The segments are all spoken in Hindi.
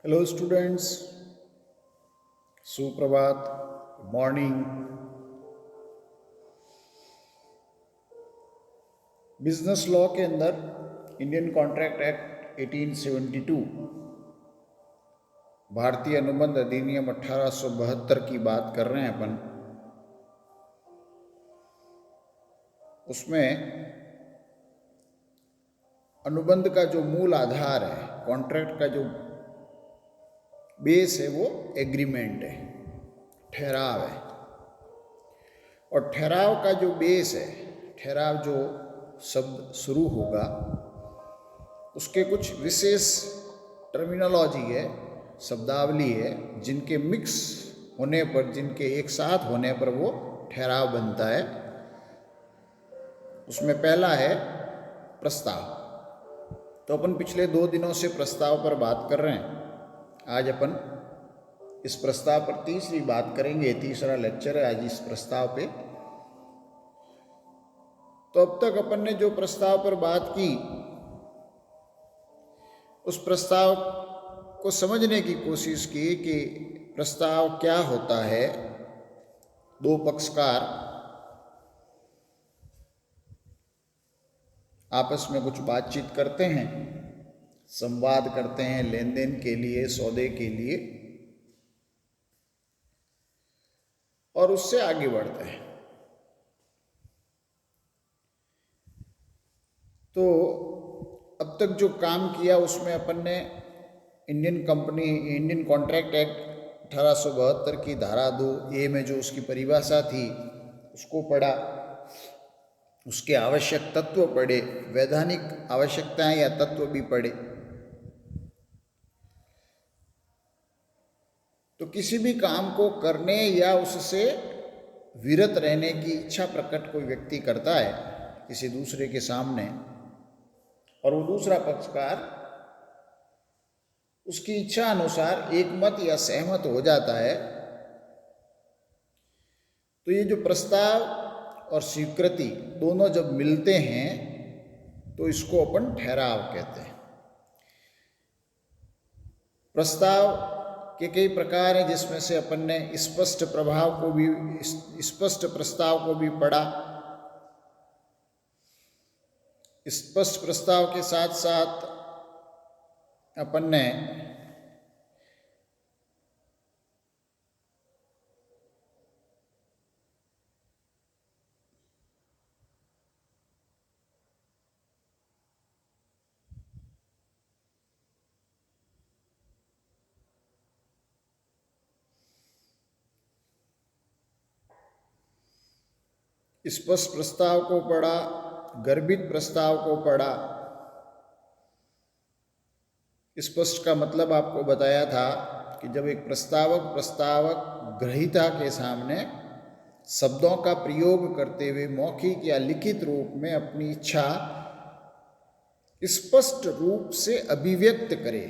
Hello, students. सुप्रभात, गुड मॉर्निंग। बिजनेस लॉ के अंदर इंडियन कॉन्ट्रैक्ट एक्ट 1872, भारतीय अनुबंध अधिनियम 1872 की बात कर रहे हैं अपन। उसमें अनुबंध का जो मूल आधार है, कॉन्ट्रैक्ट का जो बेस है, वो एग्रीमेंट है, ठहराव है। और ठहराव का जो बेस है, ठहराव जो शब्द शुरू होगा, उसके कुछ विशेष टर्मिनोलॉजी है, शब्दावली है, जिनके मिक्स होने पर, जिनके एक साथ होने पर वो ठहराव बनता है। उसमें पहला है प्रस्ताव। तो अपन पिछले 2 दिनों से प्रस्ताव पर बात कर रहे हैं। आज अपन इस प्रस्ताव पर तीसरी बात करेंगे। तीसरा लेक्चर है आज इस प्रस्ताव पे। तो अब तक अपन ने जो प्रस्ताव पर बात की, उस प्रस्ताव को समझने की कोशिश की कि प्रस्ताव क्या होता है। दो पक्षकार आपस में कुछ बातचीत करते हैं, संवाद करते हैं लेन देन के लिए, सौदे के लिए, और उससे आगे बढ़ते हैं। तो अब तक जो काम किया उसमें अपन ने इंडियन कॉन्ट्रैक्ट एक्ट 1872 की धारा 2A में जो उसकी परिभाषा थी उसको पढ़ा, उसके आवश्यक तत्व पढ़े, वैधानिक आवश्यकताएं या तत्व भी पढ़े। तो किसी भी काम को करने या उससे विरत रहने की इच्छा प्रकट कोई व्यक्ति करता है किसी दूसरे के सामने, और वो दूसरा पक्षकार उसकी इच्छा अनुसार एकमत या सहमत हो जाता है, तो ये जो प्रस्ताव और स्वीकृति दोनों जब मिलते हैं तो इसको अपन ठहराव कहते हैं। प्रस्ताव के कई प्रकार हैं, जिसमें से अपन ने स्पष्ट प्रस्ताव को भी पढ़ा। स्पष्ट प्रस्ताव के साथ साथ अपन ने स्पष्ट प्रस्ताव को पढ़ा, गर्भित प्रस्ताव को पढ़ा। स्पष्ट का मतलब आपको बताया था कि जब एक प्रस्तावक ग्रहीता के सामने शब्दों का प्रयोग करते हुए मौखिक या लिखित रूप में अपनी इच्छा स्पष्ट रूप से अभिव्यक्त करे,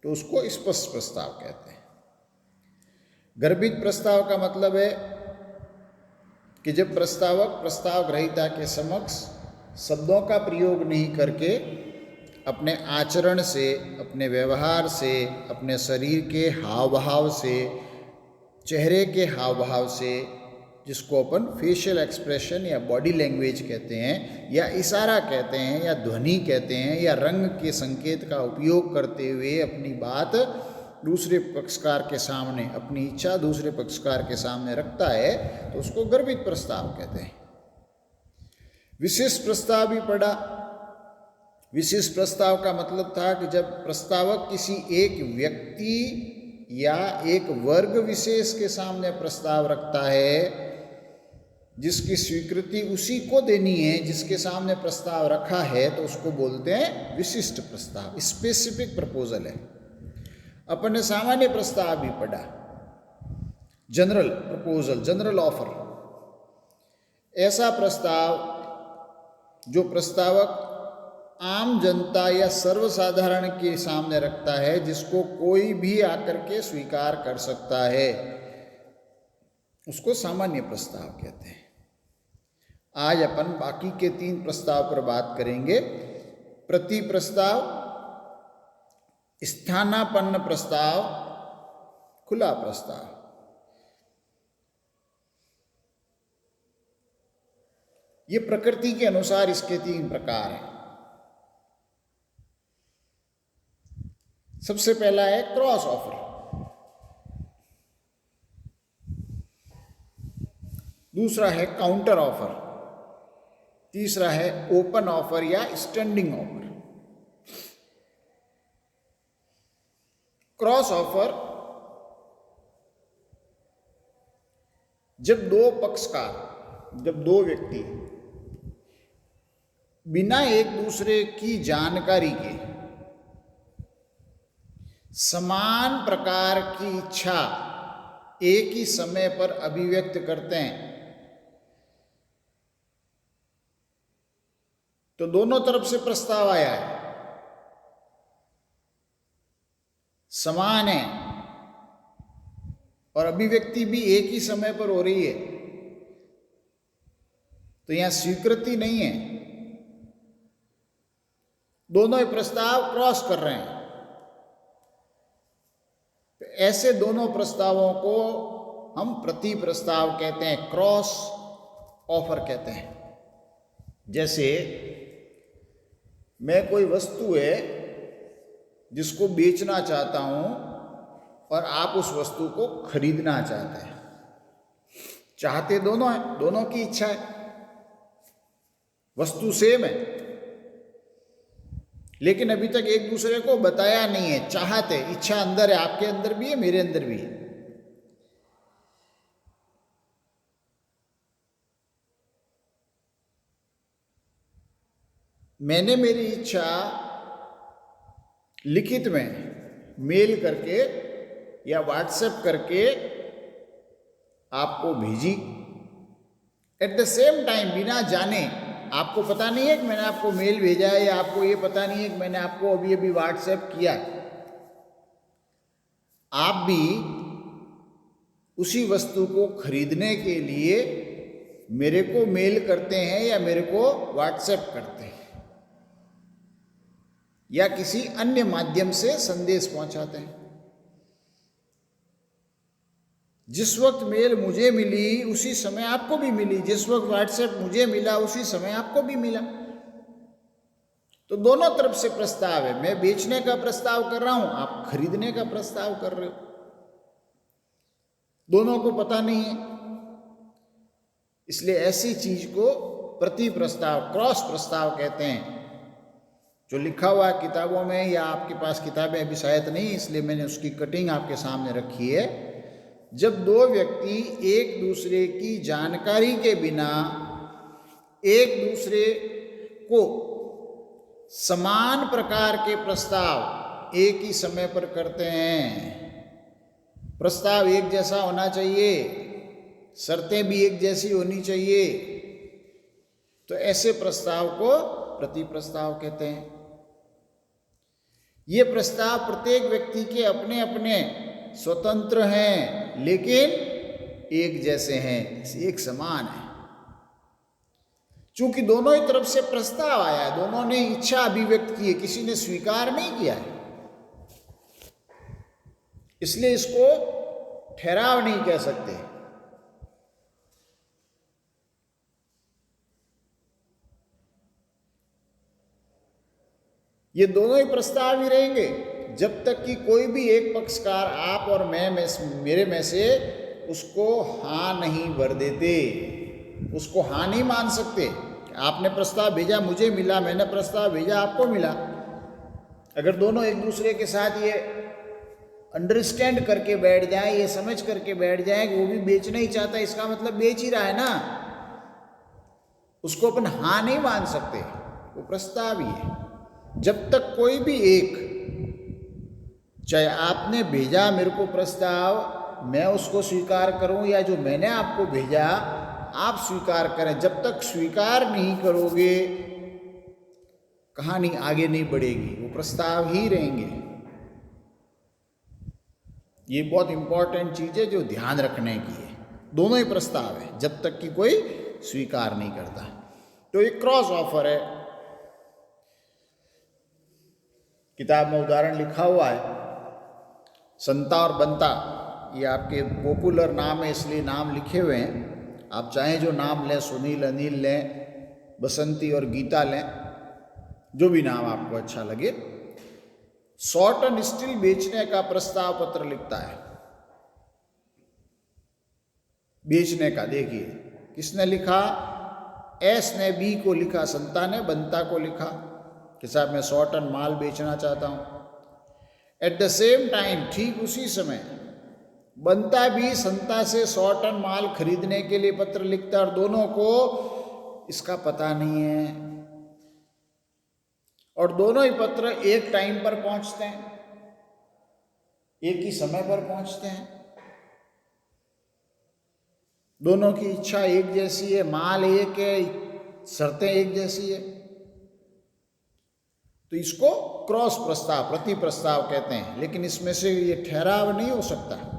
तो उसको स्पष्ट प्रस्ताव कहते हैं। गर्भित प्रस्ताव का मतलब है कि जब प्रस्तावक प्रस्ताव ग्रहीता के समक्ष शब्दों का प्रयोग नहीं करके अपने आचरण से, अपने व्यवहार से, अपने शरीर के हाव भाव से, चेहरे के हाव भाव से, जिसको अपन फेशियल एक्सप्रेशन या बॉडी लैंग्वेज कहते हैं, या इशारा कहते हैं, या ध्वनि कहते हैं, या रंग के संकेत का उपयोग करते हुए अपनी बात दूसरे पक्षकार के सामने, अपनी इच्छा दूसरे पक्षकार के सामने रखता है, तो उसको गर्भित प्रस्ताव कहते हैं। विशिष्ट प्रस्ताव भी पढ़ा। विशिष्ट प्रस्ताव का मतलब था कि जब प्रस्तावक किसी एक व्यक्ति या एक वर्ग विशेष के सामने प्रस्ताव रखता है, जिसकी स्वीकृति उसी को देनी है जिसके सामने प्रस्ताव रखा है, तो उसको बोलते हैं विशिष्ट प्रस्ताव, स्पेसिफिक प्रपोजल है। अपन ने सामान्य प्रस्ताव भी पढ़ा, जनरल प्रपोजल, जनरल ऑफर। ऐसा प्रस्ताव जो प्रस्तावक आम जनता या सर्वसाधारण के सामने रखता है, जिसको कोई भी आकर के स्वीकार कर सकता है, उसको सामान्य प्रस्ताव कहते हैं। आज अपन बाकी के 3 प्रस्ताव पर बात करेंगे। प्रति प्रस्ताव, स्थानापन्न प्रस्ताव, खुला प्रस्ताव। ये प्रकृति के अनुसार इसके 3 प्रकार हैं। सबसे पहला है क्रॉस ऑफर, दूसरा है काउंटर ऑफर, तीसरा है ओपन ऑफर या स्टैंडिंग ऑफर। क्रॉस ऑफर जब 2 पक्षकार, जब 2 व्यक्ति बिना एक दूसरे की जानकारी के समान प्रकार की इच्छा एक ही समय पर अभिव्यक्त करते हैं, तो दोनों तरफ से प्रस्ताव आया है, समान है और अभिव्यक्ति भी एक ही समय पर हो रही है, तो यहां स्वीकृति नहीं है, दोनों ही प्रस्ताव क्रॉस कर रहे हैं। तो ऐसे दोनों प्रस्तावों को हम प्रति प्रस्ताव कहते हैं, क्रॉस ऑफर कहते हैं। जैसे मैं कोई वस्तु है जिसको बेचना चाहता हूं और आप उस वस्तु को खरीदना चाहते हैं, चाहते दोनों हैं, दोनों की इच्छा है, वस्तु सेम है, लेकिन अभी तक एक दूसरे को बताया नहीं है, चाहते, इच्छा अंदर है, आपके अंदर भी है, मेरे अंदर भी है। मैंने मेरी इच्छा लिखित में मेल करके या व्हाट्सएप करके आपको भेजी, एट द सेम टाइम, बिना जाने, आपको पता नहीं है कि मैंने आपको मेल भेजा है, या आपको ये पता नहीं है कि मैंने आपको अभी अभी व्हाट्सएप किया। आप भी उसी वस्तु को खरीदने के लिए मेरे को मेल करते हैं या मेरे को व्हाट्सएप करते हैं या किसी अन्य माध्यम से संदेश पहुंचाते हैं। जिस वक्त मेल मुझे मिली उसी समय आपको भी मिली, जिस वक्त व्हाट्सएप मुझे मिला उसी समय आपको भी मिला। तो दोनों तरफ से प्रस्ताव है, मैं बेचने का प्रस्ताव कर रहा हूं, आप खरीदने का प्रस्ताव कर रहे हो, दोनों को पता नहीं है। इसलिए ऐसी चीज को प्रति प्रस्ताव, क्रॉस प्रस्ताव कहते हैं। जो लिखा हुआ है किताबों में, या आपके पास किताबें अभी शायद नहीं, इसलिए मैंने उसकी कटिंग आपके सामने रखी है। जब 2 व्यक्ति एक दूसरे की जानकारी के बिना एक दूसरे को समान प्रकार के प्रस्ताव एक ही समय पर करते हैं, प्रस्ताव एक जैसा होना चाहिए, शर्तें भी एक जैसी होनी चाहिए, तो ऐसे प्रस्ताव को प्रति प्रस्ताव कहते हैं। ये प्रस्ताव प्रत्येक व्यक्ति के अपने अपने स्वतंत्र हैं, लेकिन एक जैसे हैं, एक समान है। चूंकि दोनों ही तरफ से प्रस्ताव आया है, दोनों ने इच्छा अभिव्यक्त की है, किसी ने स्वीकार नहीं किया है, इसलिए इसको ठहराव नहीं कह सकते। ये दोनों ही प्रस्ताव ही रहेंगे जब तक कि कोई भी एक पक्षकार, आप और मैं मेरे में से उसको हाँ नहीं भर देते, उसको हाँ नहीं मान सकते। आपने प्रस्ताव भेजा, मुझे मिला, मैंने प्रस्ताव भेजा, आपको मिला। अगर दोनों एक दूसरे के साथ ये अंडरस्टैंड करके बैठ जाए, ये समझ करके बैठ जाए कि वो भी बेचना ही चाहता है, इसका मतलब बेच ही रहा है ना, उसको अपन हाँ नहीं मान सकते, वो प्रस्ताव ही है। जब तक कोई भी एक, चाहे आपने भेजा मेरे को प्रस्ताव, मैं उसको स्वीकार करूं, या जो मैंने आपको भेजा आप स्वीकार करें, जब तक स्वीकार नहीं करोगे कहानी आगे नहीं बढ़ेगी, वो प्रस्ताव ही रहेंगे। ये बहुत इंपॉर्टेंट चीज है जो ध्यान रखने की है। दोनों ही प्रस्ताव है जब तक कि कोई स्वीकार नहीं करता। तो ये क्रॉस ऑफर है। किताब में उदाहरण लिखा हुआ है। संता और बंता ये आपके पॉपुलर नाम है, इसलिए नाम लिखे हुए हैं। आप चाहें जो नाम लें, सुनील, अनिल लें, बसंती और गीता लें, जो भी नाम आपको अच्छा लगे। शॉर्ट एंड स्टील बेचने का प्रस्ताव पत्र लिखता है, बेचने का। देखिए किसने लिखा, एस ने बी को लिखा, संता ने बंता को लिखा कि साहब मैं शॉर्ट एंड माल बेचना चाहता हूं। एट द सेम टाइम, ठीक उसी समय बंता भी संता से शॉर्ट एंड माल खरीदने के लिए पत्र लिखता है, और दोनों को इसका पता नहीं है, और दोनों ही पत्र एक टाइम पर पहुंचते हैं, एक ही समय पर पहुंचते हैं। दोनों की इच्छा एक जैसी है, माल एक है, शर्तें एक जैसी है, तो इसको क्रॉस प्रस्ताव, प्रति प्रस्ताव कहते हैं। लेकिन इसमें से ये ठहराव नहीं हो सकता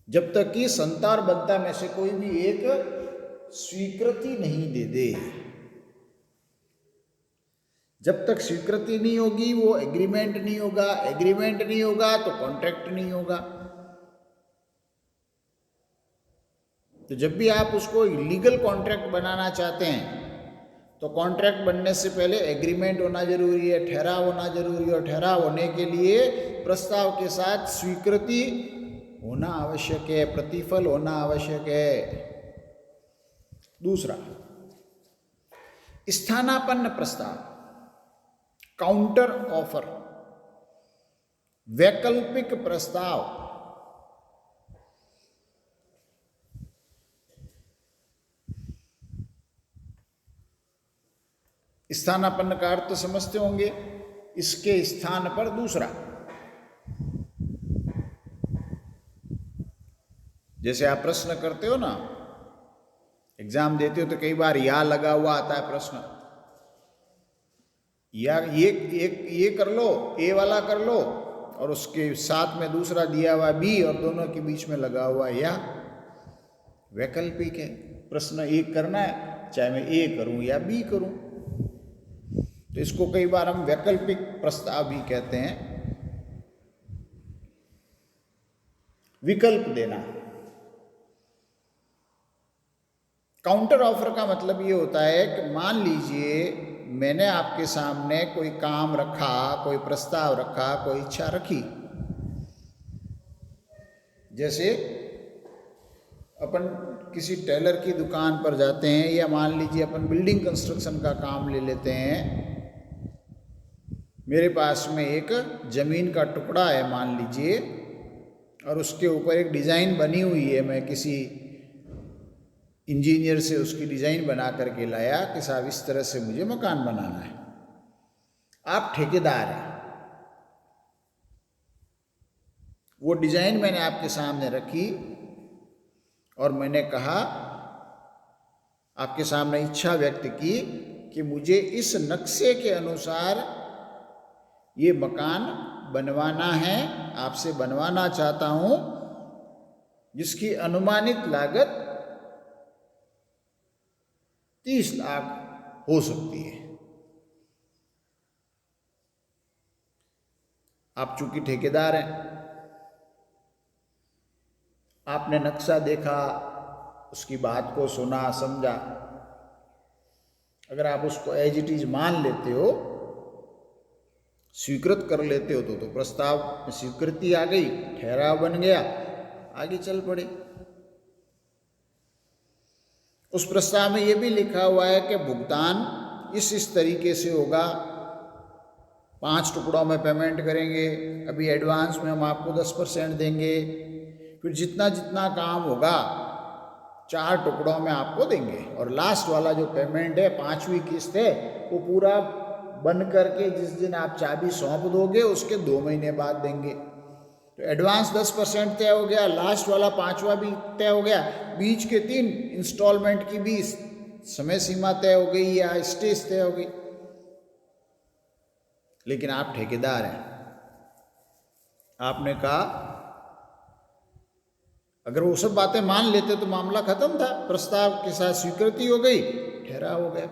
जब तक कि संता और बंता में से कोई भी एक स्वीकृति नहीं दे दे। जब तक स्वीकृति नहीं होगी वो एग्रीमेंट नहीं होगा, एग्रीमेंट नहीं होगा तो कॉन्ट्रैक्ट नहीं होगा। तो जब भी आप उसको लीगल कॉन्ट्रैक्ट बनाना चाहते हैं तो कॉन्ट्रैक्ट बनने से पहले एग्रीमेंट होना जरूरी है, ठहराव होना जरूरी है, और ठहराव होने के लिए प्रस्ताव के साथ स्वीकृति होना आवश्यक है, प्रतिफल होना आवश्यक है। दूसरा, स्थानापन्न प्रस्ताव, काउंटर ऑफर, वैकल्पिक प्रस्ताव। स्थानापन्न का अर्थ तो समझते होंगे, इसके स्थान पर दूसरा। जैसे आप प्रश्न करते हो ना, एग्जाम देते हो तो कई बार या लगा हुआ आता है प्रश्न, या ये कर लो, ए वाला कर लो, और उसके साथ में दूसरा दिया हुआ बी, और दोनों के बीच में लगा हुआ या। वैकल्पिक है, प्रश्न एक करना है, चाहे मैं ए करूं या बी करूं, तो इसको कई बार हम वैकल्पिक प्रस्ताव भी कहते हैं। विकल्प देना। काउंटर ऑफर का मतलब ये होता है कि मान लीजिए मैंने आपके सामने कोई काम रखा, कोई प्रस्ताव रखा, कोई इच्छा रखी। जैसे अपन किसी टेलर की दुकान पर जाते हैं, या मान लीजिए अपन बिल्डिंग कंस्ट्रक्शन का काम ले लेते हैं। मेरे पास में एक ज़मीन का टुकड़ा है मान लीजिए, और उसके ऊपर एक डिज़ाइन बनी हुई है। मैं किसी इंजीनियर से उसकी डिज़ाइन बना करके लाया कि साहब इस तरह से मुझे मकान बनाना है। आप ठेकेदार हैं, वो डिज़ाइन मैंने आपके सामने रखी और मैंने कहा, आपके सामने इच्छा व्यक्त की कि मुझे इस नक्शे के अनुसार ये मकान बनवाना है, आपसे बनवाना चाहता हूं, जिसकी अनुमानित लागत 30 लाख हो सकती है। आप चूंकि ठेकेदार हैं, आपने नक्शा देखा, उसकी बात को सुना, समझा। अगर आप उसको एज इट इज मान लेते हो, स्वीकृत कर लेते हो, तो प्रस्ताव में स्वीकृति आ गई, ठहराव बन गया, आगे चल पड़े। उस प्रस्ताव में यह भी लिखा हुआ है कि भुगतान इस तरीके से होगा, 5 टुकड़ों में पेमेंट करेंगे। अभी एडवांस में हम आपको 10% देंगे, फिर जितना जितना काम होगा 4 टुकड़ों में आपको देंगे, और लास्ट वाला जो पेमेंट है, 5वीं किस्त है, वो पूरा बन करके जिस दिन आप चाबी सौंप दोगे उसके 2 महीने बाद देंगे। तो एडवांस 10% तय हो गया, लास्ट वाला 5वां भी तय हो गया, बीच के 3 इंस्टॉलमेंट की भी समय सीमा तय हो गई या स्टेज तय हो गई। लेकिन आप ठेकेदार हैं, आपने कहा, अगर वो सब बातें मान लेते तो मामला खत्म था, प्रस्ताव के साथ स्वीकृति हो गई, ठहराव हो गया।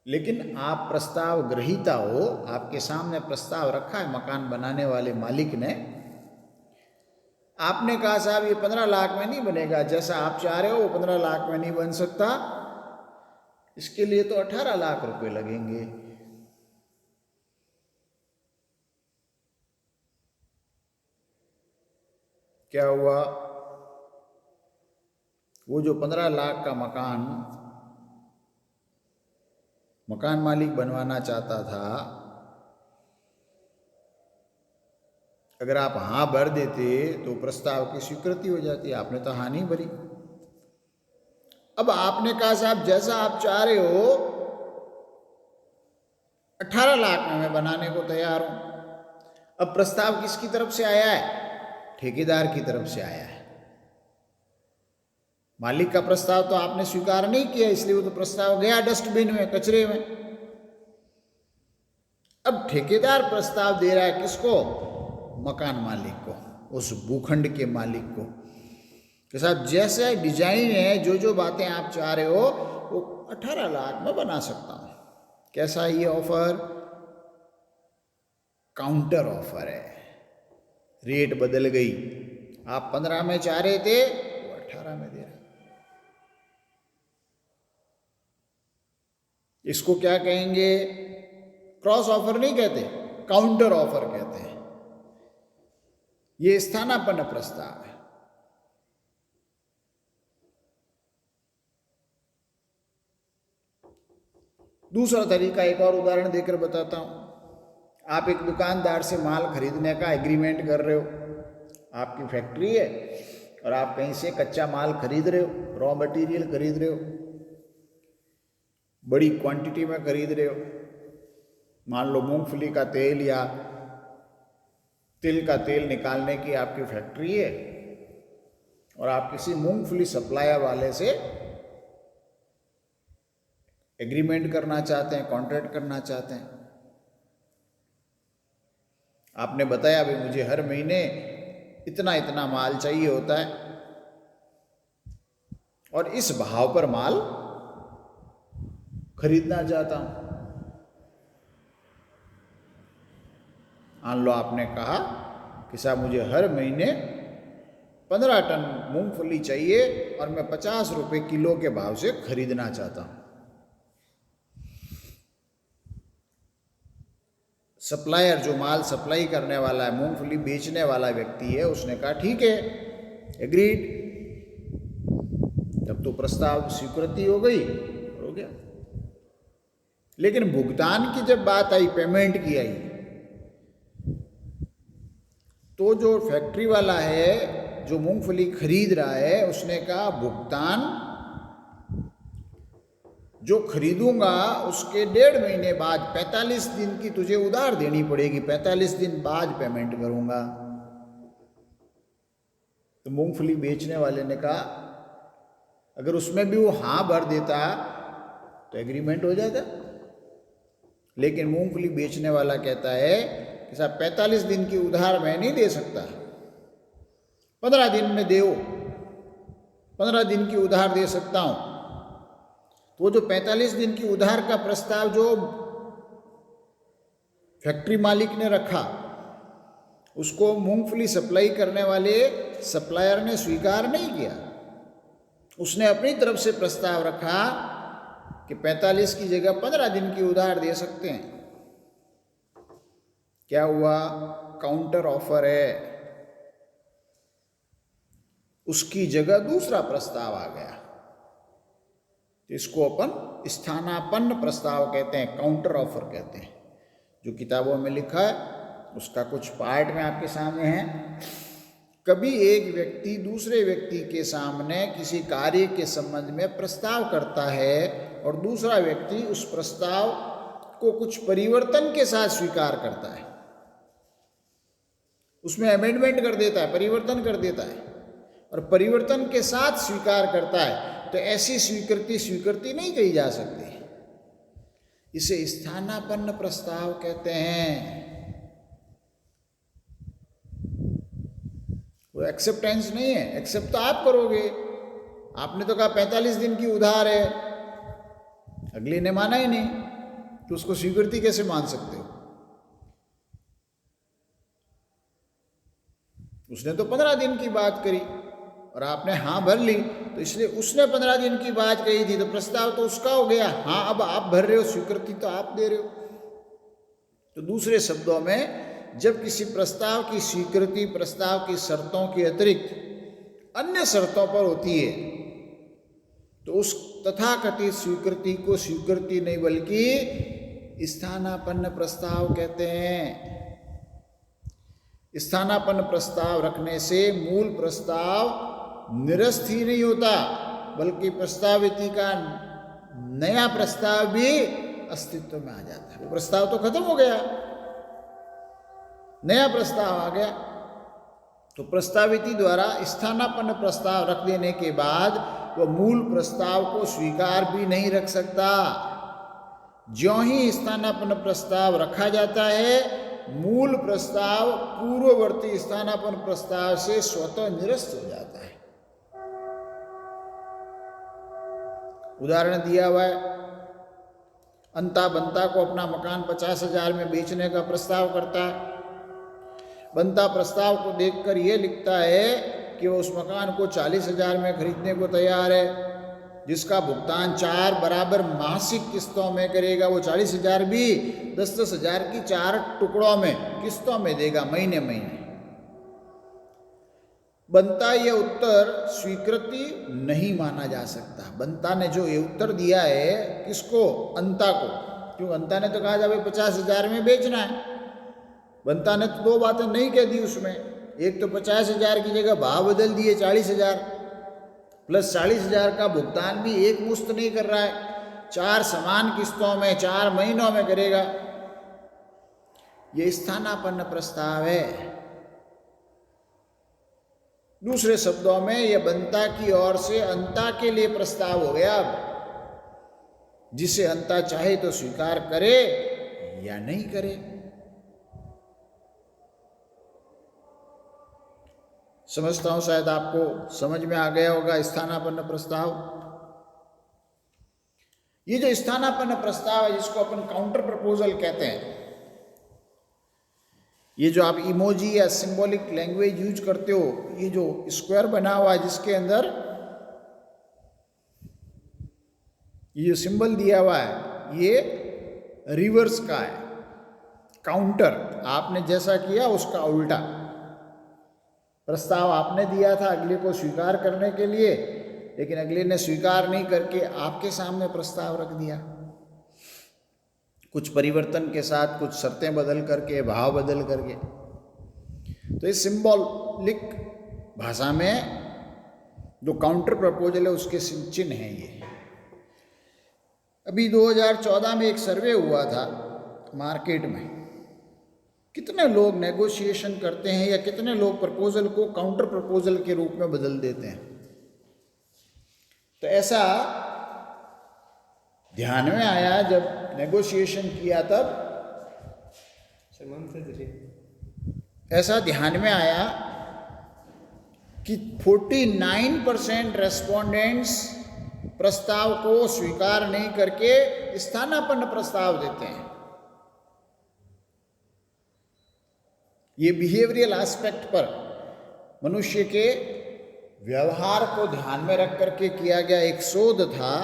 लेकिन आप प्रस्ताव ग्रहीता हो, आपके सामने प्रस्ताव रखा है मकान बनाने वाले मालिक ने, आपने कहा साहब ये 15 लाख में नहीं बनेगा, जैसा आप चाह रहे हो वो 15 लाख में नहीं बन सकता, इसके लिए तो 18 लाख रुपए लगेंगे। क्या हुआ? वो जो 15 लाख का मकान मालिक बनवाना चाहता था, अगर आप हाँ भर देते तो प्रस्ताव की स्वीकृति हो जाती। आपने तो हाँ नहीं भरी। अब आपने कहा साहब जैसा आप चाह रहे हो 18 लाख में मैं बनाने को तैयार हूं। अब प्रस्ताव किसकी तरफ से आया है? ठेकेदार की तरफ से आया है। मालिक का प्रस्ताव तो आपने स्वीकार नहीं किया, इसलिए वो तो प्रस्ताव गया डस्टबिन में, कचरे में। अब ठेकेदार प्रस्ताव दे रहा है किसको? मकान मालिक को, उस भूखंड के मालिक को, कि साहब जैसे डिजाइन है, जो बातें आप चाह रहे हो वो 18 लाख में बना सकता हूं। कैसा ये ऑफर? काउंटर ऑफर है। रेट बदल गई, आप 15 में चाह रहे थे, वो 18 में दे रहा। इसको क्या कहेंगे? क्रॉस ऑफर नहीं कहते, काउंटर ऑफर कहते हैं। ये स्थानापन्न प्रस्ताव है। दूसरा तरीका एक और उदाहरण देकर बताता हूं। आप एक दुकानदार से माल खरीदने का एग्रीमेंट कर रहे हो। आपकी फैक्ट्री है और आप कहीं से कच्चा माल खरीद रहे हो, रॉ मटेरियल खरीद रहे हो, बड़ी क्वांटिटी में खरीद रहे हो। मान लो मूंगफली का तेल या तिल का तेल निकालने की आपकी फैक्ट्री है और आप किसी मूंगफली सप्लायर वाले से एग्रीमेंट करना चाहते हैं, कॉन्ट्रैक्ट करना चाहते हैं। आपने बताया भाई मुझे हर महीने इतना इतना माल चाहिए होता है और इस भाव पर माल खरीदना चाहता हूं। मान लो आपने कहा कि साहब मुझे हर महीने 15 टन मूंगफली चाहिए और मैं 50 रुपए किलो के भाव से खरीदना चाहता हूं। सप्लायर, जो माल सप्लाई करने वाला है, मूंगफली बेचने वाला व्यक्ति है, उसने कहा ठीक है, एग्रीड। तब तो प्रस्ताव स्वीकृति हो गई, हो गया। लेकिन भुगतान की जब बात आई, पेमेंट की आई, तो जो फैक्ट्री वाला है जो मूंगफली खरीद रहा है, उसने कहा भुगतान जो खरीदूंगा उसके 1.5 महीने बाद 45 दिन की तुझे उधार देनी पड़ेगी, 45 दिन बाद पेमेंट करूंगा। तो मूंगफली बेचने वाले ने कहा अगर उसमें भी वो हाँ भर देता तो एग्रीमेंट हो जाता। लेकिन मूंगफली बेचने वाला कहता है कि साहब 45 दिन की उधार मैं नहीं दे सकता, 15 दिन में दो, 15 दिन की उधार दे सकता हूं। तो वो जो 45 दिन की उधार का प्रस्ताव जो फैक्ट्री मालिक ने रखा, उसको मूंगफली सप्लाई करने वाले सप्लायर ने स्वीकार नहीं किया। उसने अपनी तरफ से प्रस्ताव रखा कि 45 की जगह 15 दिन की उधार दे सकते हैं। क्या हुआ? काउंटर ऑफर है। उसकी जगह दूसरा प्रस्ताव आ गया। इसको अपन स्थानापन्न प्रस्ताव कहते हैं, काउंटर ऑफर कहते हैं। जो किताबों में लिखा है उसका कुछ पार्ट में आपके सामने है। कभी एक व्यक्ति दूसरे व्यक्ति के सामने किसी कार्य के संबंध में प्रस्ताव करता है और दूसरा व्यक्ति उस प्रस्ताव को कुछ परिवर्तन के साथ स्वीकार करता है, उसमें अमेंडमेंट कर देता है, परिवर्तन कर देता है और परिवर्तन के साथ स्वीकार करता है, तो ऐसी स्वीकृति नहीं कही जा सकती। इसे स्थानापन्न प्रस्ताव कहते हैं। वो एक्सेप्टेंस नहीं है, एक्सेप्ट तो आप करोगे। आपने तो कहा 45 दिन की उधार है, अगले ने माना ही नहीं, तो उसको स्वीकृति कैसे मान सकते हो? उसने तो 15 दिन की बात करी और आपने हाँ भर ली, तो इसलिए उसने 15 दिन की बात कही थी तो प्रस्ताव तो उसका हो गया। हाँ अब आप भर रहे हो, स्वीकृति तो आप दे रहे हो। तो दूसरे शब्दों में, जब किसी प्रस्ताव की स्वीकृति प्रस्ताव की शर्तों के अतिरिक्त अन्य शर्तों पर होती है तो उस तथाकथित स्वीकृति को स्वीकृति नहीं बल्कि स्थानापन्न प्रस्ताव कहते हैं। स्थानापन्न प्रस्ताव रखने से मूल प्रस्ताव निरस्त ही नहीं होता बल्कि प्रस्तावित का नया प्रस्ताव भी अस्तित्व में आ जाता है। वो प्रस्ताव तो खत्म हो गया, नया प्रस्ताव आ गया। तो प्रस्ताविती द्वारा स्थानापन्न प्रस्ताव रख देने के बाद वह मूल प्रस्ताव को स्वीकार भी नहीं रख सकता। ज्यों ही स्थानापन्न प्रस्ताव रखा जाता है, मूल प्रस्ताव पूर्ववर्ती स्थानापन्न प्रस्ताव से स्वतः निरस्त हो जाता है। उदाहरण दिया हुआ है, अंता बंता को अपना मकान 50,000 में बेचने का प्रस्ताव करता है। बंता प्रस्ताव को देखकर यह लिखता है कि वो उस मकान को 40,000 में खरीदने को तैयार है, जिसका भुगतान 4 बराबर मासिक किस्तों में करेगा। वो 40,000 भी 10,000 की 4 टुकड़ों में किस्तों में देगा, महीने महीने। बंता यह उत्तर स्वीकृति नहीं माना जा सकता। बंता ने जो ये उत्तर दिया है, किसको? अंता को। क्यों? अंता ने तो कहा जाए 50,000 में बेचना है। बंता ने तो 2 बातें नहीं कह दी उसमें। एक तो 50,000 की जगह भाव बदल दिए 40,000, प्लस 40,000 का भुगतान भी एक मुश्त नहीं कर रहा है, 4 समान किस्तों में 4 महीनों में करेगा। ये स्थानापन्न प्रस्ताव है। दूसरे शब्दों में यह बंता की ओर से अंता के लिए प्रस्ताव हो गया, जिसे अंता चाहे तो स्वीकार करे या नहीं करे। समझता हूं शायद आपको समझ में आ गया होगा स्थानापन्न प्रस्ताव। ये जो स्थानापन्न प्रस्ताव है, जिसको अपन काउंटर प्रपोजल कहते हैं, ये जो आप इमोजी या सिंबॉलिक लैंग्वेज यूज करते हो, ये जो स्क्वायर बना हुआ है जिसके अंदर ये जो सिंबल दिया हुआ है, ये रिवर्स का है। काउंटर, आपने जैसा किया उसका उल्टा। प्रस्ताव आपने दिया था अगले को स्वीकार करने के लिए, लेकिन अगले ने स्वीकार नहीं करके आपके सामने प्रस्ताव रख दिया, कुछ परिवर्तन के साथ, कुछ शर्तें बदल करके, भाव बदल करके। तो इस सिंबॉलिक भाषा में जो काउंटर प्रपोजल है उसके चिन्ह हैं ये। अभी 2014 में एक सर्वे हुआ था मार्केट में, कितने लोग नेगोशिएशन करते हैं या कितने लोग प्रपोजल को काउंटर प्रपोजल के रूप में बदल देते हैं। तो ऐसा ध्यान में आया जब नेगोशिएशन किया, तब ऐसा ध्यान में आया कि 49% रेस्पोंडेंट्स प्रस्ताव को स्वीकार नहीं करके स्थानापन्न प्रस्ताव देते हैं। ये बिहेवियरल एस्पेक्ट पर, मनुष्य के व्यवहार को ध्यान में रख करके किया गया एक शोध था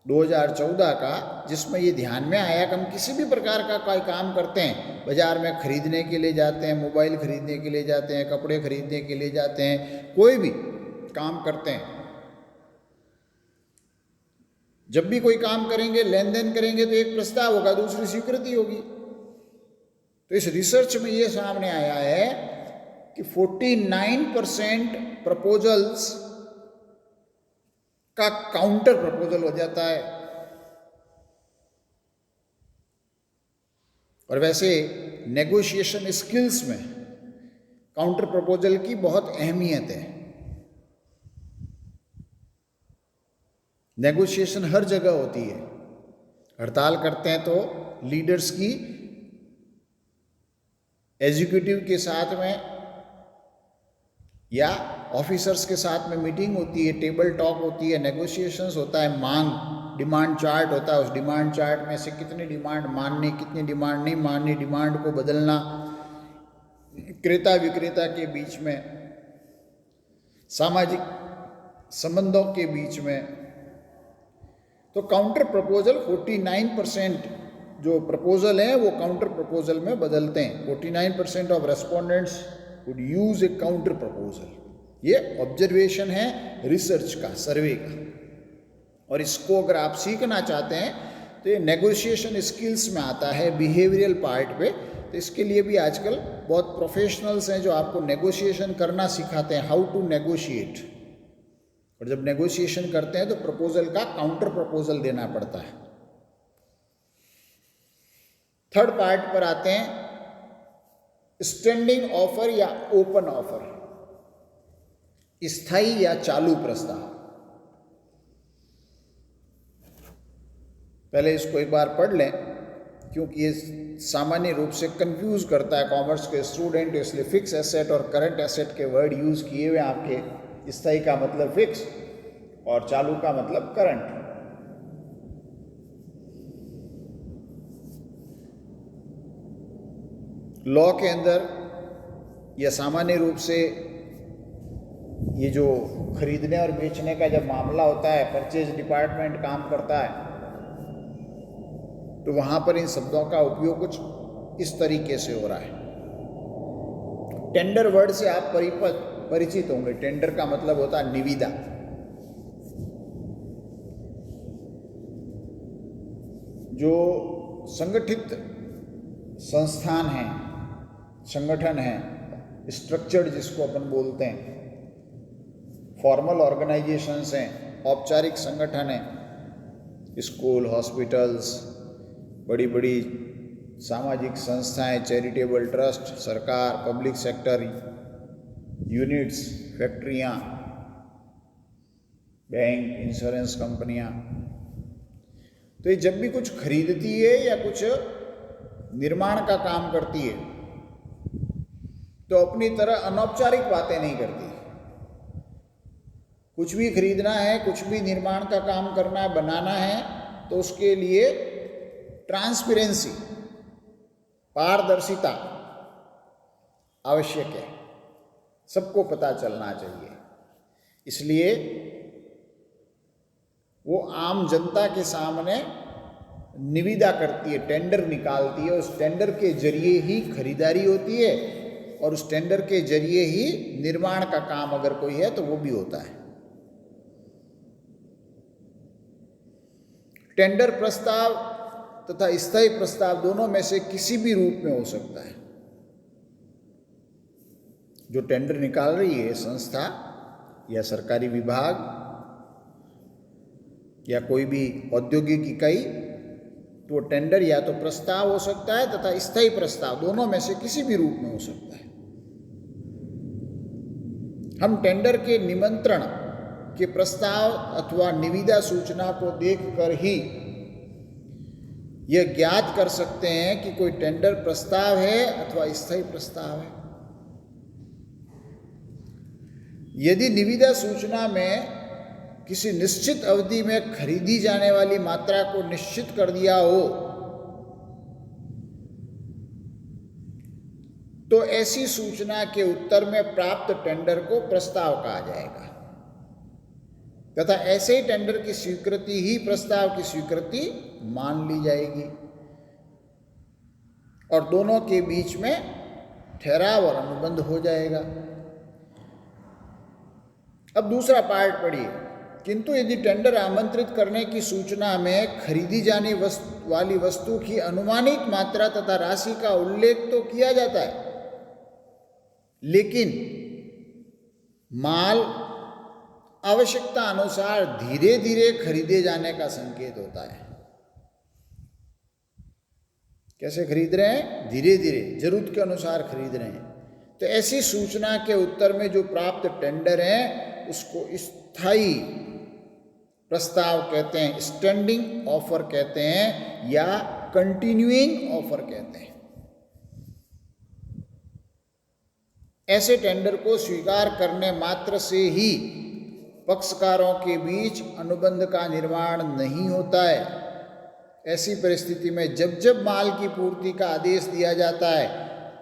2014 का, जिसमें ये ध्यान में आया कि हम किसी भी प्रकार का कोई काम करते हैं, बाजार में खरीदने के लिए जाते हैं, मोबाइल खरीदने के लिए जाते हैं, कपड़े खरीदने के लिए जाते हैं, कोई भी काम करते हैं, जब भी कोई काम करेंगे, लेन देन करेंगे, तो एक प्रस्ताव होगा, दूसरी स्वीकृति होगी। तो इस रिसर्च में ये सामने आया है कि 49% प्रपोजल्स का काउंटर प्रपोजल हो जाता है। और वैसे नेगोशिएशन स्किल्स में काउंटर प्रपोजल की बहुत अहमियत है। नेगोशिएशन हर जगह होती है। हड़ताल करते हैं तो लीडर्स की एग्जीक्यूटिव के साथ में या ऑफिसर्स के साथ में मीटिंग होती है, टेबल टॉक होती है, नेगोशिएशंस होता है, मांग डिमांड चार्ट होता है, उस डिमांड चार्ट में से कितनी डिमांड माननी, कितनी डिमांड नहीं माननी, डिमांड को बदलना, क्रेता विक्रेता के बीच में, सामाजिक संबंधों के बीच में। तो काउंटर प्रपोजल 49% जो प्रपोजल हैं वो काउंटर प्रपोजल में बदलते हैं। 49% of respondents would use A counter proposal. ये ऑब्जर्वेशन है रिसर्च का, सर्वे का। और इसको अगर आप सीखना चाहते हैं तो ये नेगोशिएशन स्किल्स में आता है, बिहेवियरल पार्ट पे। तो इसके लिए भी आजकल बहुत प्रोफेशनल्स हैं जो आपको नेगोशिएशन करना सिखाते हैं, हाउ टू नेगोशिएट। और जब नेगोशिएशन करते हैं तो प्रपोजल का काउंटर प्रपोजल देना पड़ता है। थर्ड पार्ट पर आते हैं, स्टैंडिंग ऑफर या ओपन ऑफर, स्थायी या चालू प्रस्ताव। पहले इसको एक बार पढ़ लें क्योंकि ये सामान्य रूप से कंफ्यूज करता है कॉमर्स के स्टूडेंट, इसलिए फिक्स एसेट और करंट एसेट के वर्ड यूज किए हुए आपके। स्थायी का मतलब फिक्स और चालू का मतलब करंट। लॉ के अंदर यह सामान्य रूप से ये जो खरीदने और बेचने का जब मामला होता है, परचेज डिपार्टमेंट काम करता है, तो वहां पर इन शब्दों का उपयोग कुछ इस तरीके से हो रहा है। टेंडर वर्ड से आप परिचित होंगे। टेंडर का मतलब होता है निविदा। जो संगठित संस्थान हैं, संगठन हैं, स्ट्रक्चर्ड जिसको अपन बोलते हैं, फॉर्मल ऑर्गेनाइजेशंस हैं, औपचारिक संगठन हैं, स्कूल, हॉस्पिटल्स, बड़ी बड़ी सामाजिक संस्थाएं, चैरिटेबल ट्रस्ट, सरकार, पब्लिक सेक्टर यूनिट्स, फैक्ट्रियां, बैंक, इंश्योरेंस कंपनियां। तो ये जब भी कुछ खरीदती है या कुछ निर्माण का काम करती है तो अपनी तरह अनौपचारिक बातें नहीं करती। कुछ भी खरीदना है, कुछ भी निर्माण का काम करना है, बनाना है, तो उसके लिए ट्रांसपेरेंसी, पारदर्शिता आवश्यक है। सबको पता चलना चाहिए। इसलिए वो आम जनता के सामने निविदा करती है, टेंडर निकालती है। उस टेंडर के जरिए ही खरीदारी होती है और उस टेंडर के जरिए ही निर्माण का काम अगर कोई है तो वो भी होता है। टेंडर प्रस्ताव तथा स्थायी प्रस्ताव दोनों में से किसी भी रूप में हो सकता है। जो टेंडर निकाल रही है संस्था या सरकारी विभाग या कोई भी औद्योगिक इकाई, तो वो टेंडर या तो प्रस्ताव हो सकता है तथा स्थायी प्रस्ताव, दोनों में से किसी भी रूप में हो सकता है। हम टेंडर के निमंत्रण के प्रस्ताव अथवा निविदा सूचना को देखकर ही यह ज्ञात कर सकते हैं कि कोई टेंडर प्रस्ताव है अथवा स्थायी प्रस्ताव है। यदि निविदा सूचना में किसी निश्चित अवधि में खरीदी जाने वाली मात्रा को निश्चित कर दिया हो तो ऐसी सूचना के उत्तर में प्राप्त टेंडर को प्रस्ताव कहा जाएगा तथा ऐसे ही टेंडर की स्वीकृति ही प्रस्ताव की स्वीकृति मान ली जाएगी और दोनों के बीच में ठहराव और अनुबंध हो जाएगा। अब दूसरा पार्ट पढ़िए। किंतु यदि टेंडर आमंत्रित करने की सूचना में खरीदी जाने वाली वस्तु की अनुमानित मात्रा तथा राशि का उल्लेख तो किया जाता है, लेकिन माल आवश्यकता अनुसार धीरे धीरे खरीदे जाने का संकेत होता है। कैसे खरीद रहे हैं? धीरे धीरे, जरूरत के अनुसार खरीद रहे हैं। तो ऐसी सूचना के उत्तर में जो प्राप्त टेंडर है उसको स्थायी प्रस्ताव कहते हैं, स्टैंडिंग ऑफर कहते हैं या कंटिन्यूइंग ऑफर कहते हैं। ऐसे टेंडर को स्वीकार करने मात्र से ही पक्षकारों के बीच अनुबंध का निर्माण नहीं होता है। ऐसी परिस्थिति में जब जब माल की पूर्ति का आदेश दिया जाता है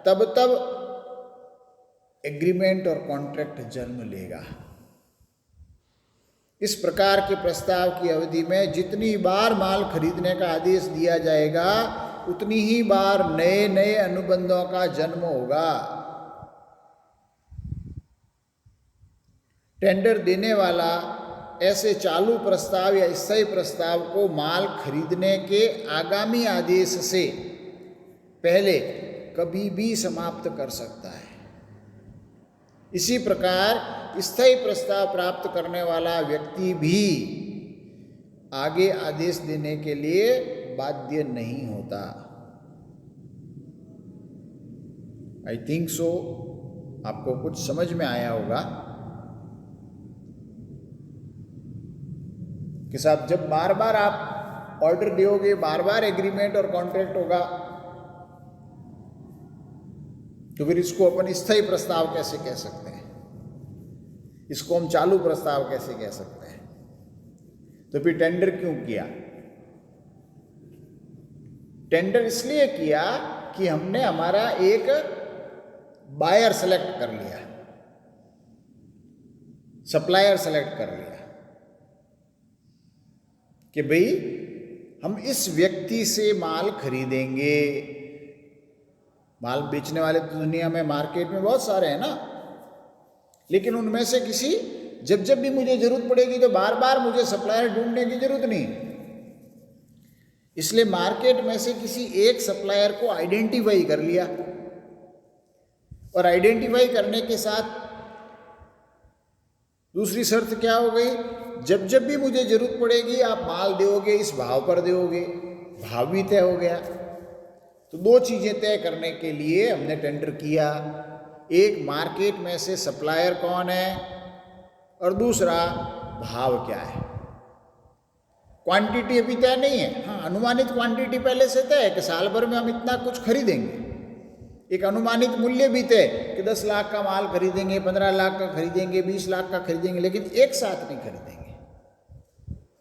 तब तब एग्रीमेंट और कॉन्ट्रैक्ट जन्म लेगा। इस प्रकार के प्रस्ताव की अवधि में जितनी बार माल खरीदने का आदेश दिया जाएगा उतनी ही बार नए नए अनुबंधों का जन्म होगा। टेंडर देने वाला ऐसे चालू प्रस्ताव या स्थायी प्रस्ताव को माल खरीदने के आगामी आदेश से पहले कभी भी समाप्त कर सकता है। इसी प्रकार स्थायी प्रस्ताव प्राप्त करने वाला व्यक्ति भी आगे आदेश देने के लिए बाध्य नहीं होता। आई थिंक सो आपको कुछ समझ में आया होगा कि साहब जब बार बार आप ऑर्डर दोगे, बार बार एग्रीमेंट और कॉन्ट्रैक्ट होगा, तो फिर इसको अपन स्थायी प्रस्ताव कैसे कह सकते हैं, इसको हम चालू प्रस्ताव कैसे कह सकते हैं। तो फिर टेंडर क्यों किया? टेंडर इसलिए किया कि हमने हमारा एक बायर सेलेक्ट कर लिया, सप्लायर सेलेक्ट कर लिया कि भाई हम इस व्यक्ति से माल खरीदेंगे। माल बेचने वाले तो दुनिया में मार्केट में बहुत सारे हैं ना, लेकिन उनमें से किसी जब जब भी मुझे जरूरत पड़ेगी तो बार बार मुझे सप्लायर ढूंढने की जरूरत नहीं। इसलिए मार्केट में से किसी एक सप्लायर को आइडेंटिफाई कर लिया, और आइडेंटिफाई करने के साथ दूसरी शर्त क्या हो गई, जब जब भी मुझे जरूरत पड़ेगी आप माल दोगे, इस भाव पर दोगे। भाव भी तय हो गया। तो दो चीज़ें तय करने के लिए हमने टेंडर किया, एक मार्केट में से सप्लायर कौन है और दूसरा भाव क्या है। क्वांटिटी अभी तय नहीं है, हाँ अनुमानित क्वांटिटी पहले से तय है कि साल भर में हम इतना कुछ खरीदेंगे। एक अनुमानित मूल्य भी तय कि 10 लाख का माल खरीदेंगे, 15 लाख का खरीदेंगे, 20 लाख का खरीदेंगे, लेकिन एक साथ नहीं खरीदेंगे,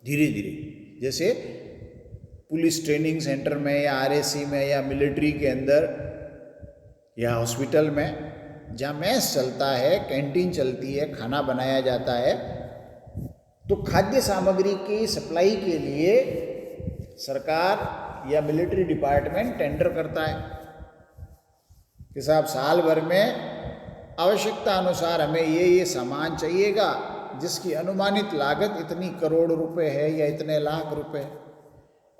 धीरे धीरे। जैसे पुलिस ट्रेनिंग सेंटर में या आरएसी में या मिलिट्री के अंदर या हॉस्पिटल में जहाँ मेस चलता है, कैंटीन चलती है, खाना बनाया जाता है, तो खाद्य सामग्री की सप्लाई के लिए सरकार या मिलिट्री डिपार्टमेंट टेंडर करता है कि साहब साल भर में आवश्यकता अनुसार हमें ये सामान चाहिएगा जिसकी अनुमानित लागत इतनी करोड़ रुपए है या इतने लाख रुपए।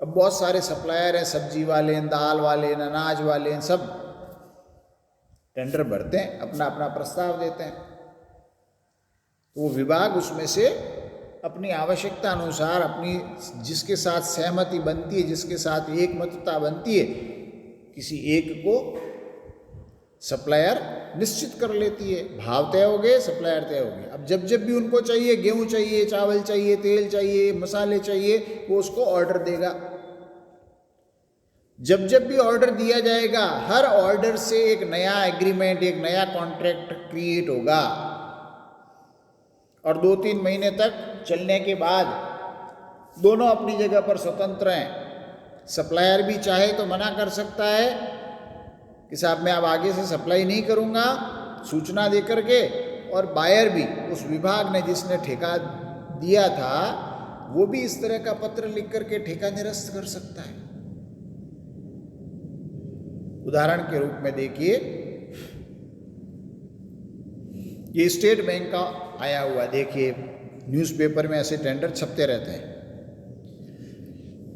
अब बहुत सारे सप्लायर हैं, सब्जी वाले, दाल वाले, अनाज वाले, सब टेंडर भरते हैं, अपना अपना प्रस्ताव देते हैं। तो वो विभाग उसमें से अपनी आवश्यकता अनुसार अपनी जिसके साथ सहमति बनती है, जिसके साथ एकमतता बनती है, किसी एक को सप्लायर निश्चित कर लेती है। भाव तय हो गए, सप्लायर तय हो गए। अब जब जब भी उनको चाहिए, गेहूं चाहिए, चावल चाहिए, तेल चाहिए, मसाले चाहिए, वो उसको ऑर्डर देगा। जब जब भी ऑर्डर दिया जाएगा, हर ऑर्डर से एक नया एग्रीमेंट, एक नया कॉन्ट्रैक्ट क्रिएट होगा, और 2-3 महीने तक चलने के बाद दोनों अपनी जगह पर स्वतंत्र हैं। सप्लायर भी चाहे तो मना कर सकता है कि साहब मैं अब आगे से सप्लाई नहीं करूंगा, सूचना दे करके, और बायर भी, उस विभाग ने जिसने ठेका दिया था, वो भी इस तरह का पत्र लिख करके ठेका निरस्त कर सकता है। उदाहरण के रूप में देखिए, ये स्टेट बैंक का आया हुआ, देखिए न्यूज़पेपर में ऐसे टेंडर छपते रहते हैं।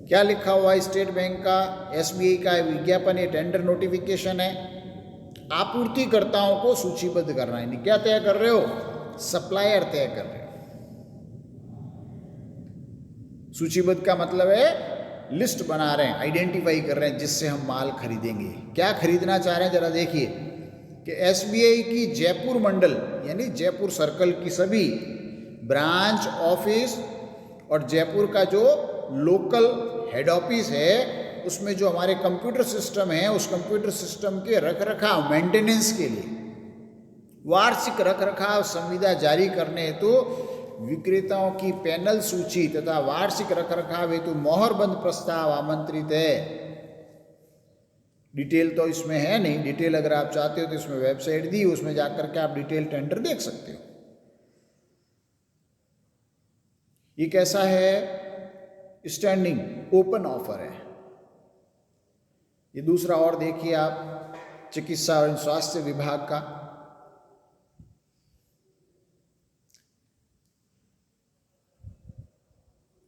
क्या लिखा हुआ है स्टेट बैंक का, एसबीआई का विज्ञापन, ये टेंडर नोटिफिकेशन है। आपूर्तिकर्ताओं को सूचीबद्ध करना है। क्या तय कर रहे हो? सप्लायर तय कर रहे हो। सूचीबद्ध का मतलब है लिस्ट बना रहे हैं, आइडेंटिफाई कर रहे हैं जिससे हम माल खरीदेंगे। क्या खरीदना चाह रहे हैं जरा देखिए कि एसबीआई की जयपुर मंडल यानी जयपुर सर्कल की सभी ब्रांच ऑफिस और जयपुर का जो लोकल हेड ऑफिस है, उसमें जो हमारे कंप्यूटर सिस्टम है, उस कंप्यूटर सिस्टम के रखरखाव, मेंटेनेंस के लिए वार्षिक रखरखाव संविदा जारी करने हेतु विक्रेताओं की पैनल सूची तथा वार्षिक रखरखाव हेतु मोहरबंद प्रस्ताव आमंत्रित है। डिटेल तो इसमें है नहीं, डिटेल अगर आप चाहते हो तो इसमें वेबसाइट दी, उसमें जाकर के आप डिटेल टेंडर देख सकते हो। ये कैसा है? स्टैंडिंग ओपन ऑफर है। ये दूसरा और देखिए आप, चिकित्सा और स्वास्थ्य विभाग का।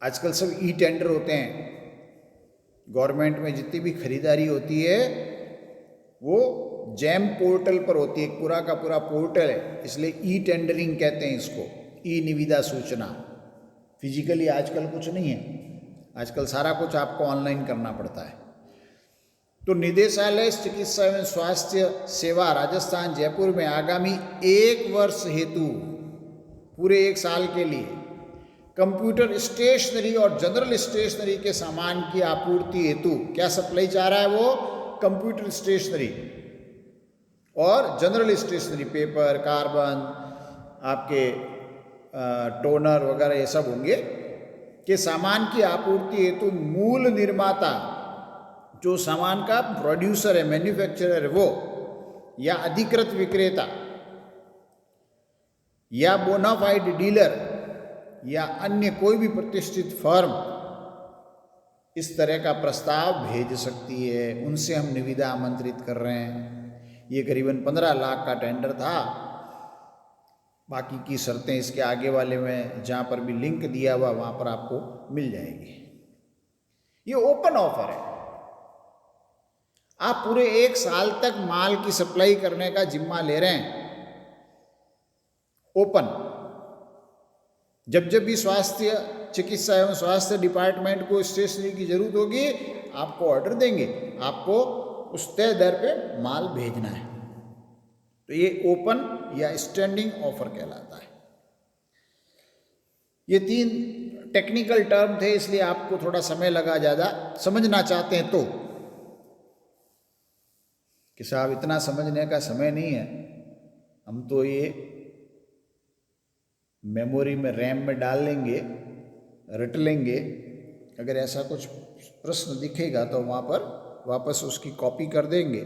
आजकल सब ई टेंडर होते हैं। गवर्नमेंट में जितनी भी खरीदारी होती है वो जैम पोर्टल पर होती है, पूरा का पूरा पोर्टल है, इसलिए ई टेंडरिंग कहते हैं इसको, ई निविदा सूचना। फिजिकली आजकल कुछ नहीं है, आजकल सारा कुछ आपको ऑनलाइन करना पड़ता है। तो निदेशालय चिकित्सा एवं स्वास्थ्य सेवा राजस्थान जयपुर में आगामी 1 वर्ष हेतु, पूरे 1 साल के लिए कंप्यूटर स्टेशनरी और जनरल स्टेशनरी के सामान की आपूर्ति हेतु, क्या सप्लाई चाह रहा है वो? कंप्यूटर स्टेशनरी और जनरल स्टेशनरी, पेपर, कार्बन, आपके टोनर वगैरह ये सब होंगे, के सामान की आपूर्ति हेतु मूल निर्माता, जो सामान का प्रोड्यूसर है, मैन्युफैक्चरर है वो, या अधिकृत विक्रेता या बोनाफाइड डीलर या अन्य कोई भी प्रतिष्ठित फर्म इस तरह का प्रस्ताव भेज सकती है। उनसे हम निविदा आमंत्रित कर रहे हैं। ये करीबन 15 लाख का टेंडर था। बाकी की शर्तें इसके आगे वाले में जहाँ पर भी लिंक दिया हुआ वहाँ पर आपको मिल जाएगी। ये ओपन ऑफर है। आप पूरे 1 साल तक माल की सप्लाई करने का जिम्मा ले रहे हैं। ओपन। जब जब भी स्वास्थ्य चिकित्सा एवं स्वास्थ्य डिपार्टमेंट को स्टेशनरी की जरूरत होगी, आपको ऑर्डर देंगे, आपको उस तय दर पे माल भेजना है। तो ये ओपन या स्टैंडिंग ऑफर कहलाता है। ये 3 टेक्निकल टर्म थे, इसलिए आपको थोड़ा समय लगा। ज़्यादा समझना चाहते हैं तो, कि साहब इतना समझने का समय नहीं है, हम तो ये मेमोरी में, रैम में डाल लेंगे, रट लेंगे। अगर ऐसा कुछ प्रश्न दिखेगा तो वहाँ पर वापस उसकी कॉपी कर देंगे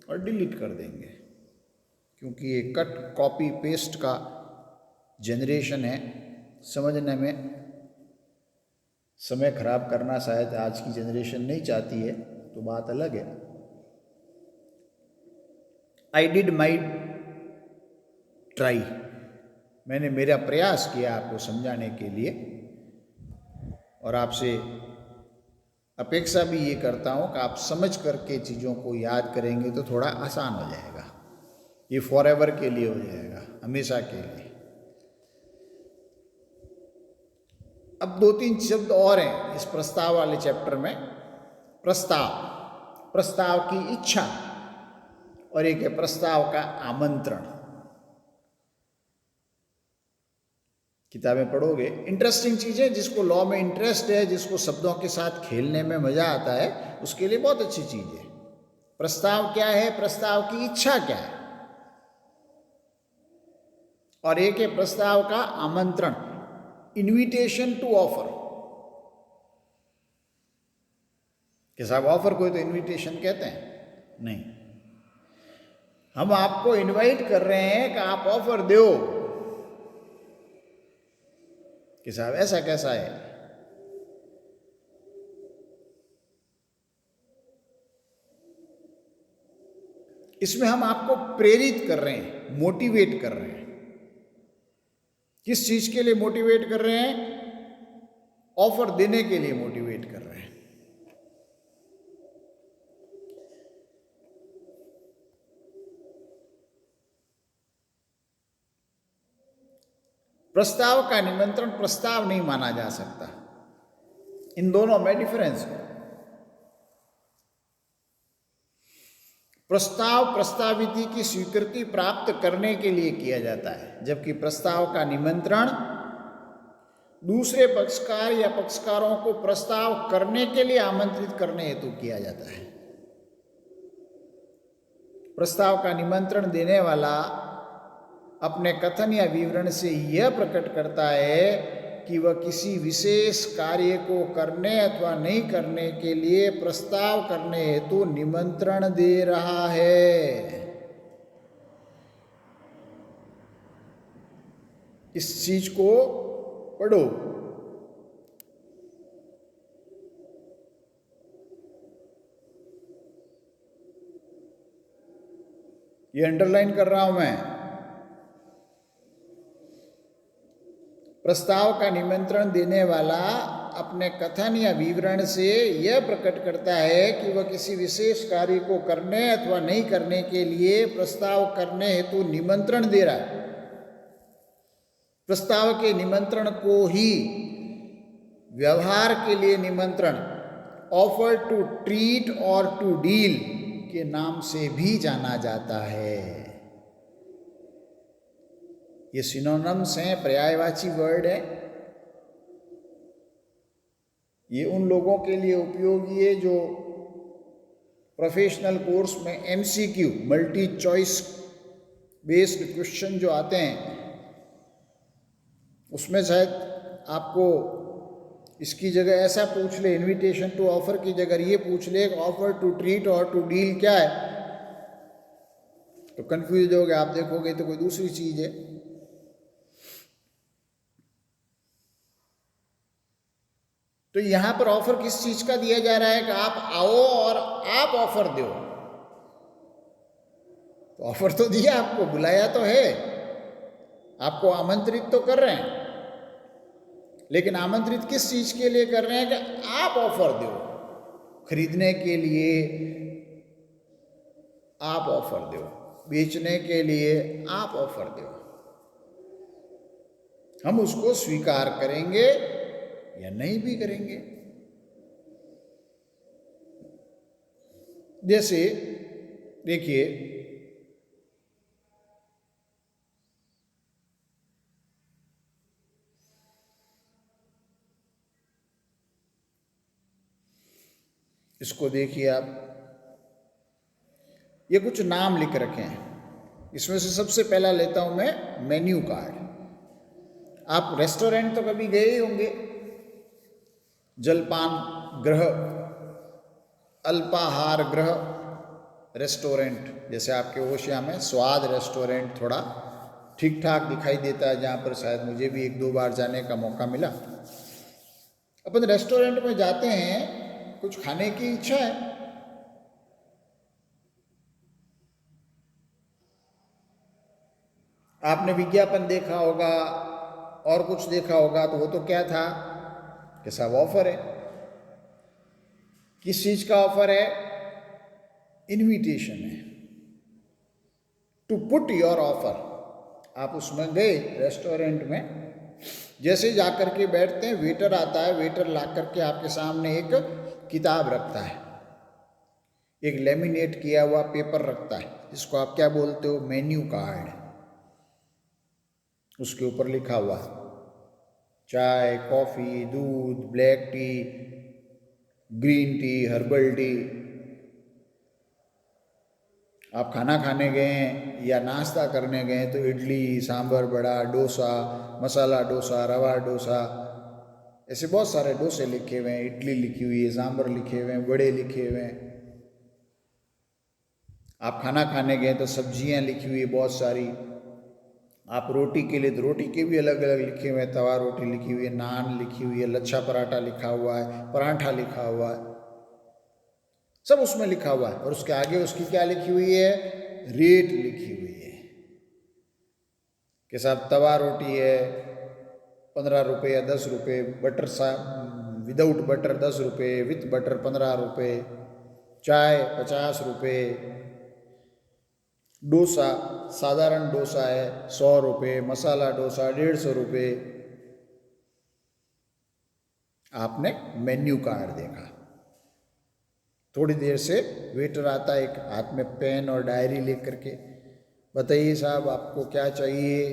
और डिलीट कर देंगे, क्योंकि ये कट कॉपी पेस्ट का जनरेशन है। समझने में समय खराब करना शायद आज की जनरेशन नहीं चाहती है, तो बात अलग है। आई डिड माई ट्राई, मैंने मेरा प्रयास किया आपको समझाने के लिए, और आपसे अपेक्षा भी ये करता हूँ कि आप समझ करके चीज़ों को याद करेंगे तो थोड़ा आसान हो जाएगा। ये फॉरएवर के लिए हो जाएगा, हमेशा के लिए। अब 2-3 शब्द और हैं इस प्रस्ताव वाले चैप्टर में। प्रस्ताव, प्रस्ताव की इच्छा, और एक है प्रस्ताव का आमंत्रण। किताबें पढ़ोगे, इंटरेस्टिंग चीज़ें, जिसको लॉ में इंटरेस्ट है, जिसको शब्दों के साथ खेलने में मज़ा आता है, उसके लिए बहुत अच्छी चीज़ है। प्रस्ताव क्या है? प्रस्ताव की इच्छा क्या है? और एक है प्रस्ताव का आमंत्रण, इनविटेशन टू ऑफर। कि साहब ऑफर कोई तो इनविटेशन कहते हैं? नहीं, हम आपको इनवाइट कर रहे हैं कि आप ऑफर दो। कि साहब ऐसा कैसा है? इसमें हम आपको प्रेरित कर रहे हैं, मोटिवेट कर रहे हैं। किस चीज के लिए मोटिवेट कर रहे हैं? ऑफर देने के लिए मोटिवेट कर रहे हैं। प्रस्ताव का निमंत्रण प्रस्ताव नहीं माना जा सकता। इन दोनों में डिफरेंस है। प्रस्ताव प्रस्ताविती की स्वीकृति प्राप्त करने के लिए किया जाता है, जबकि प्रस्ताव का निमंत्रण दूसरे पक्षकार या पक्षकारों को प्रस्ताव करने के लिए आमंत्रित करने हेतु किया जाता है। प्रस्ताव का निमंत्रण देने वाला अपने कथन या विवरण से यह प्रकट करता है कि वह किसी विशेष कार्य को करने अथवा नहीं करने के लिए प्रस्ताव करने हेतु निमंत्रण दे रहा है। इस चीज को पढ़ो। ये अंडरलाइन कर रहा हूं मैं। प्रस्ताव का निमंत्रण देने वाला अपने कथन या विवरण से यह प्रकट करता है कि वह किसी विशेष कार्य को करने अथवा नहीं करने के लिए प्रस्ताव करने हेतु निमंत्रण दे रहा है। प्रस्ताव के निमंत्रण को ही व्यवहार के लिए निमंत्रण, ऑफर टू ट्रीट और टू डील के नाम से भी जाना जाता है। ये सिनोनिम्स हैं, पर्यायवाची वर्ड है। ये उन लोगों के लिए उपयोगी है जो प्रोफेशनल कोर्स में MCQ, multi choice based question जो आते हैं, उसमें शायद आपको इसकी जगह ऐसा पूछ ले, इनविटेशन टू ऑफर की जगह ये पूछ ले ऑफर टू ट्रीट और टू डील क्या है, तो कंफ्यूज हो गए। आप देखोगे तो कोई दूसरी चीज है। तो यहां पर ऑफर किस चीज का दिया जा रहा है कि आप आओ और आप ऑफर दो। तो ऑफर तो दिया, आपको बुलाया तो है, आपको आमंत्रित तो कर रहे हैं, लेकिन आमंत्रित किस चीज के लिए कर रहे हैं कि आप ऑफर दो। खरीदने के लिए आप ऑफर दो, बेचने के लिए आप ऑफर दो। हम उसको स्वीकार करेंगे या नहीं भी करेंगे। जैसे देखिए, इसको देखिए आप, ये कुछ नाम लिख रखे हैं। इसमें से सबसे पहला लेता हूं मैं मेन्यू कार्ड। आप रेस्टोरेंट तो कभी गए ही होंगे, जलपान गृह, अल्पाहार गृह, रेस्टोरेंट। जैसे आपके ओशिया में स्वाद रेस्टोरेंट थोड़ा ठीक ठाक दिखाई देता है, जहाँ पर शायद मुझे भी 1-2 बार जाने का मौका मिला। अपन रेस्टोरेंट में जाते हैं, कुछ खाने की इच्छा है, आपने विज्ञापन देखा होगा और कुछ देखा होगा, तो वो तो क्या था कि साहब ऑफर है। किस चीज का ऑफर है? इनविटेशन है टू पुट योर ऑफर। आप उसमें गए रेस्टोरेंट में, जैसे जाकर के बैठते हैं, वेटर आता है, वेटर ला करके आपके सामने एक किताब रखता है, एक लेमिनेट किया हुआ पेपर रखता है, जिसको आप क्या बोलते हो? Menu card. उसके ऊपर लिखा हुआ चाय, कॉफ़ी, दूध, black T, green tea, herbal tea. आप खाना खाने गए हैं या नाश्ता करने गए हैं तो इडली, सांभर वड़ा, डोसा, मसाला डोसा, रवा डोसा, ऐसे बहुत सारे डोसे लिखे हुए हैं। इडली लिखी हुई है, सांभर लिखे हुए हैं, वड़े लिखे हुए हैं। आप खाना खाने गए तो सब्जियां लिखी हुई है बहुत सारी। आप रोटी के लिए तो रोटी के भी अलग अलग लिखे हुए हैं, तवा रोटी लिखी हुई है, नान लिखी हुई है, लच्छा पराठा लिखा हुआ है, पराठा लिखा हुआ है, सब उसमें लिखा हुआ है। और उसके आगे उसकी क्या लिखी हुई है? रेट लिखी हुई है कि साहब तवा रोटी है 15 रुपये या 10 रुपये, बटर सा विदाउट बटर 10 रुपये, विथ बटर 15 रुपये, चाय 50 रुपये, डोसा साधारण डोसा है 100 रुपये, मसाला डोसा 150 रुपये। आपने मेन्यू कार्ड देखा, थोड़ी देर से वेटर आता है, एक हाथ में पेन और डायरी लेकर के, बताइए साहब आपको क्या चाहिए।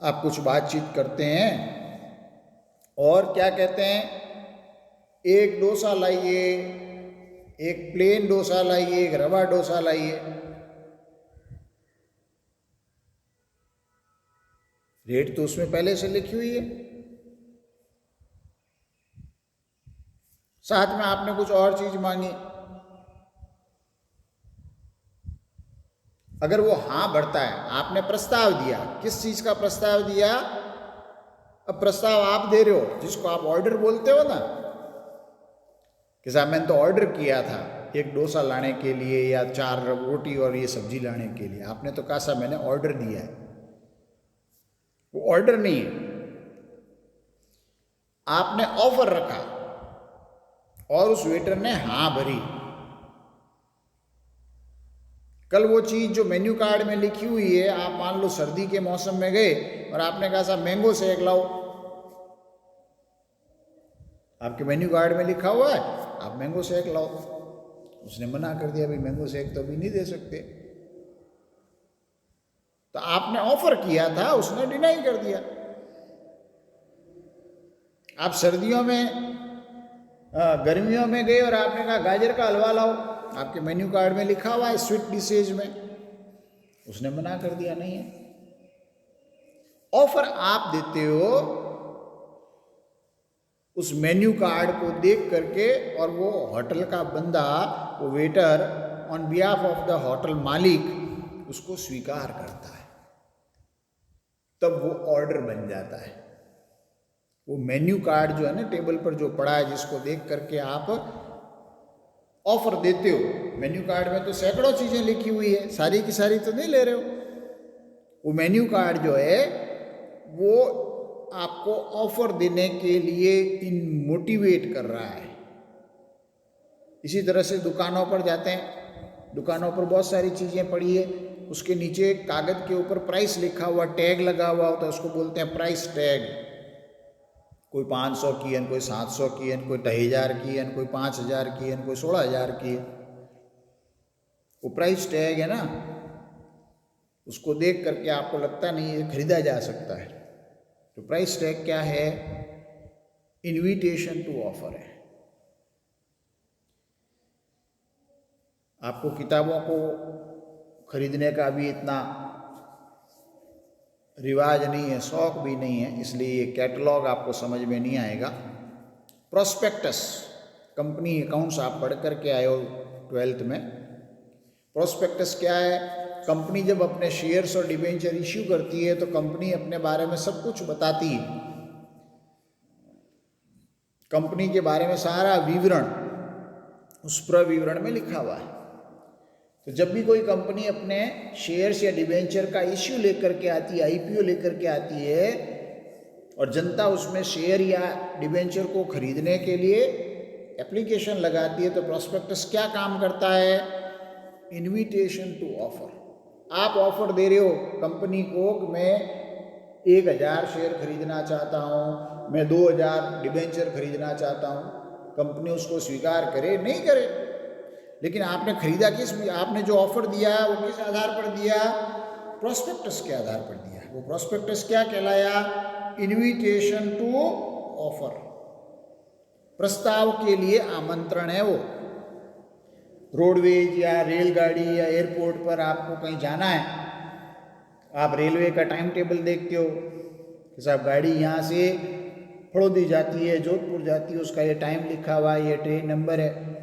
आप कुछ बातचीत करते हैं और क्या कहते हैं? एक डोसा लाइए, एक प्लेन डोसा लाइए, एक रवा डोसा लाइए। रेट तो उसमें पहले से लिखी हुई है। साथ में आपने कुछ और चीज मांगी, अगर वो हाँ बढ़ता है, आपने प्रस्ताव दिया, किस चीज का प्रस्ताव दिया? अब प्रस्ताव आप दे रहे हो, जिसको आप ऑर्डर बोलते हो ना, कि साहब मैंने तो ऑर्डर किया था एक डोसा लाने के लिए या 4 रोटी और ये सब्जी लाने के लिए। आपने तो कहा साहब मैंने ऑर्डर दिया है। वो ऑर्डर नहीं है, आपने ऑफर रखा और उस वेटर ने हाँ भरी। कल वो चीज जो मेन्यू कार्ड में लिखी हुई है, आप मान लो सर्दी के मौसम में गए और आपने कहा साहब मैंगो शेक लाओ, आपके मेन्यू कार्ड में लिखा हुआ है आप मैंगो शेक लाओ। उसने मना कर दिया, भाई मैंगो शेक तो अभी नहीं दे सकते। तो आपने ऑफर किया था, उसने डिनाई कर दिया। आप सर्दियों में गर्मियों में गए और आपने कहा गाजर का हलवा लाओ, आपके मेन्यू कार्ड में लिखा हुआ है स्वीट डिशेज में, उसने मना कर दिया नहीं है। ऑफर आप देते हो उस मेन्यू कार्ड को देख करके, और वो होटल का बंदा, वो waiter on behalf of the hotel मालिक उसको स्वीकार करता है, तब वो ऑर्डर बन जाता है। वो मेन्यू कार्ड जो है ना टेबल पर जो पड़ा है, जिसको देख करके आप ऑफर देते हो, मेन्यू कार्ड में तो सैकड़ों चीजें लिखी हुई है, सारी की सारी तो नहीं ले रहे हो। वो मेन्यू कार्ड जो है वो आपको ऑफर देने के लिए इन मोटिवेट कर रहा है। इसी तरह से दुकानों पर जाते हैं, दुकानों पर बहुत सारी चीजें पड़ी है, उसके नीचे कागज के ऊपर प्राइस लिखा हुआ, टैग लगा हुआ होता है, उसको बोलते हैं प्राइस टैग। कोई 500 की है, कोई 700 की है, कोई 1000 की है, कोई 5000 की है, कोई 16000 की है। वो प्राइस टैग है ना, उसको देख करके आपको लगता नहीं ये खरीदा जा सकता है। तो प्राइस टैग क्या है? इनविटेशन टू ऑफर है। आपको किताबों को खरीदने का भी इतना रिवाज नहीं है, शौक भी नहीं है, इसलिए ये कैटलॉग आपको समझ में नहीं आएगा। प्रोस्पेक्टस, कंपनी अकाउंट्स आप पढ़ करके आए हो 12th में। प्रोस्पेक्टस क्या है? कंपनी जब अपने शेयर्स और डिबेंचर इश्यू करती है तो कंपनी अपने बारे में सब कुछ बताती है, कंपनी के बारे में सारा विवरण उस प्रविवरण में लिखा हुआ है। तो जब भी कोई कंपनी अपने शेयर्स या डिबेंचर का इश्यू लेकर के आती है, आईपीओ लेकर के आती है, और जनता उसमें शेयर या डिबेंचर को खरीदने के लिए एप्लीकेशन लगाती है, तो प्रोस्पेक्टस क्या काम करता है? Invitation to offer. आप ऑफर दे रहे हो कंपनी को कि मैं 1000 शेयर खरीदना चाहता हूँ, मैं 2000 डिबेंचर खरीदना चाहता हूँ। कंपनी उसको स्वीकार करे नहीं करे, लेकिन आपने खरीदा किस, आपने जो ऑफर दिया वो किस आधार पर दिया? प्रोस्पेक्टस के आधार पर दिया। वो प्रोस्पेक्टस क्या कहलाया? इनविटेशन टू ऑफर, प्रस्ताव के लिए आमंत्रण है। वो रोडवेज या रेलगाड़ी या एयरपोर्ट पर आपको कहीं जाना है, आप रेलवे का टाइम टेबल देखते हो कि साहब गाड़ी यहाँ से फड़ौदी जाती है, जोधपुर जाती है, उसका ये टाइम लिखा हुआ है, ये ट्रेन नंबर है।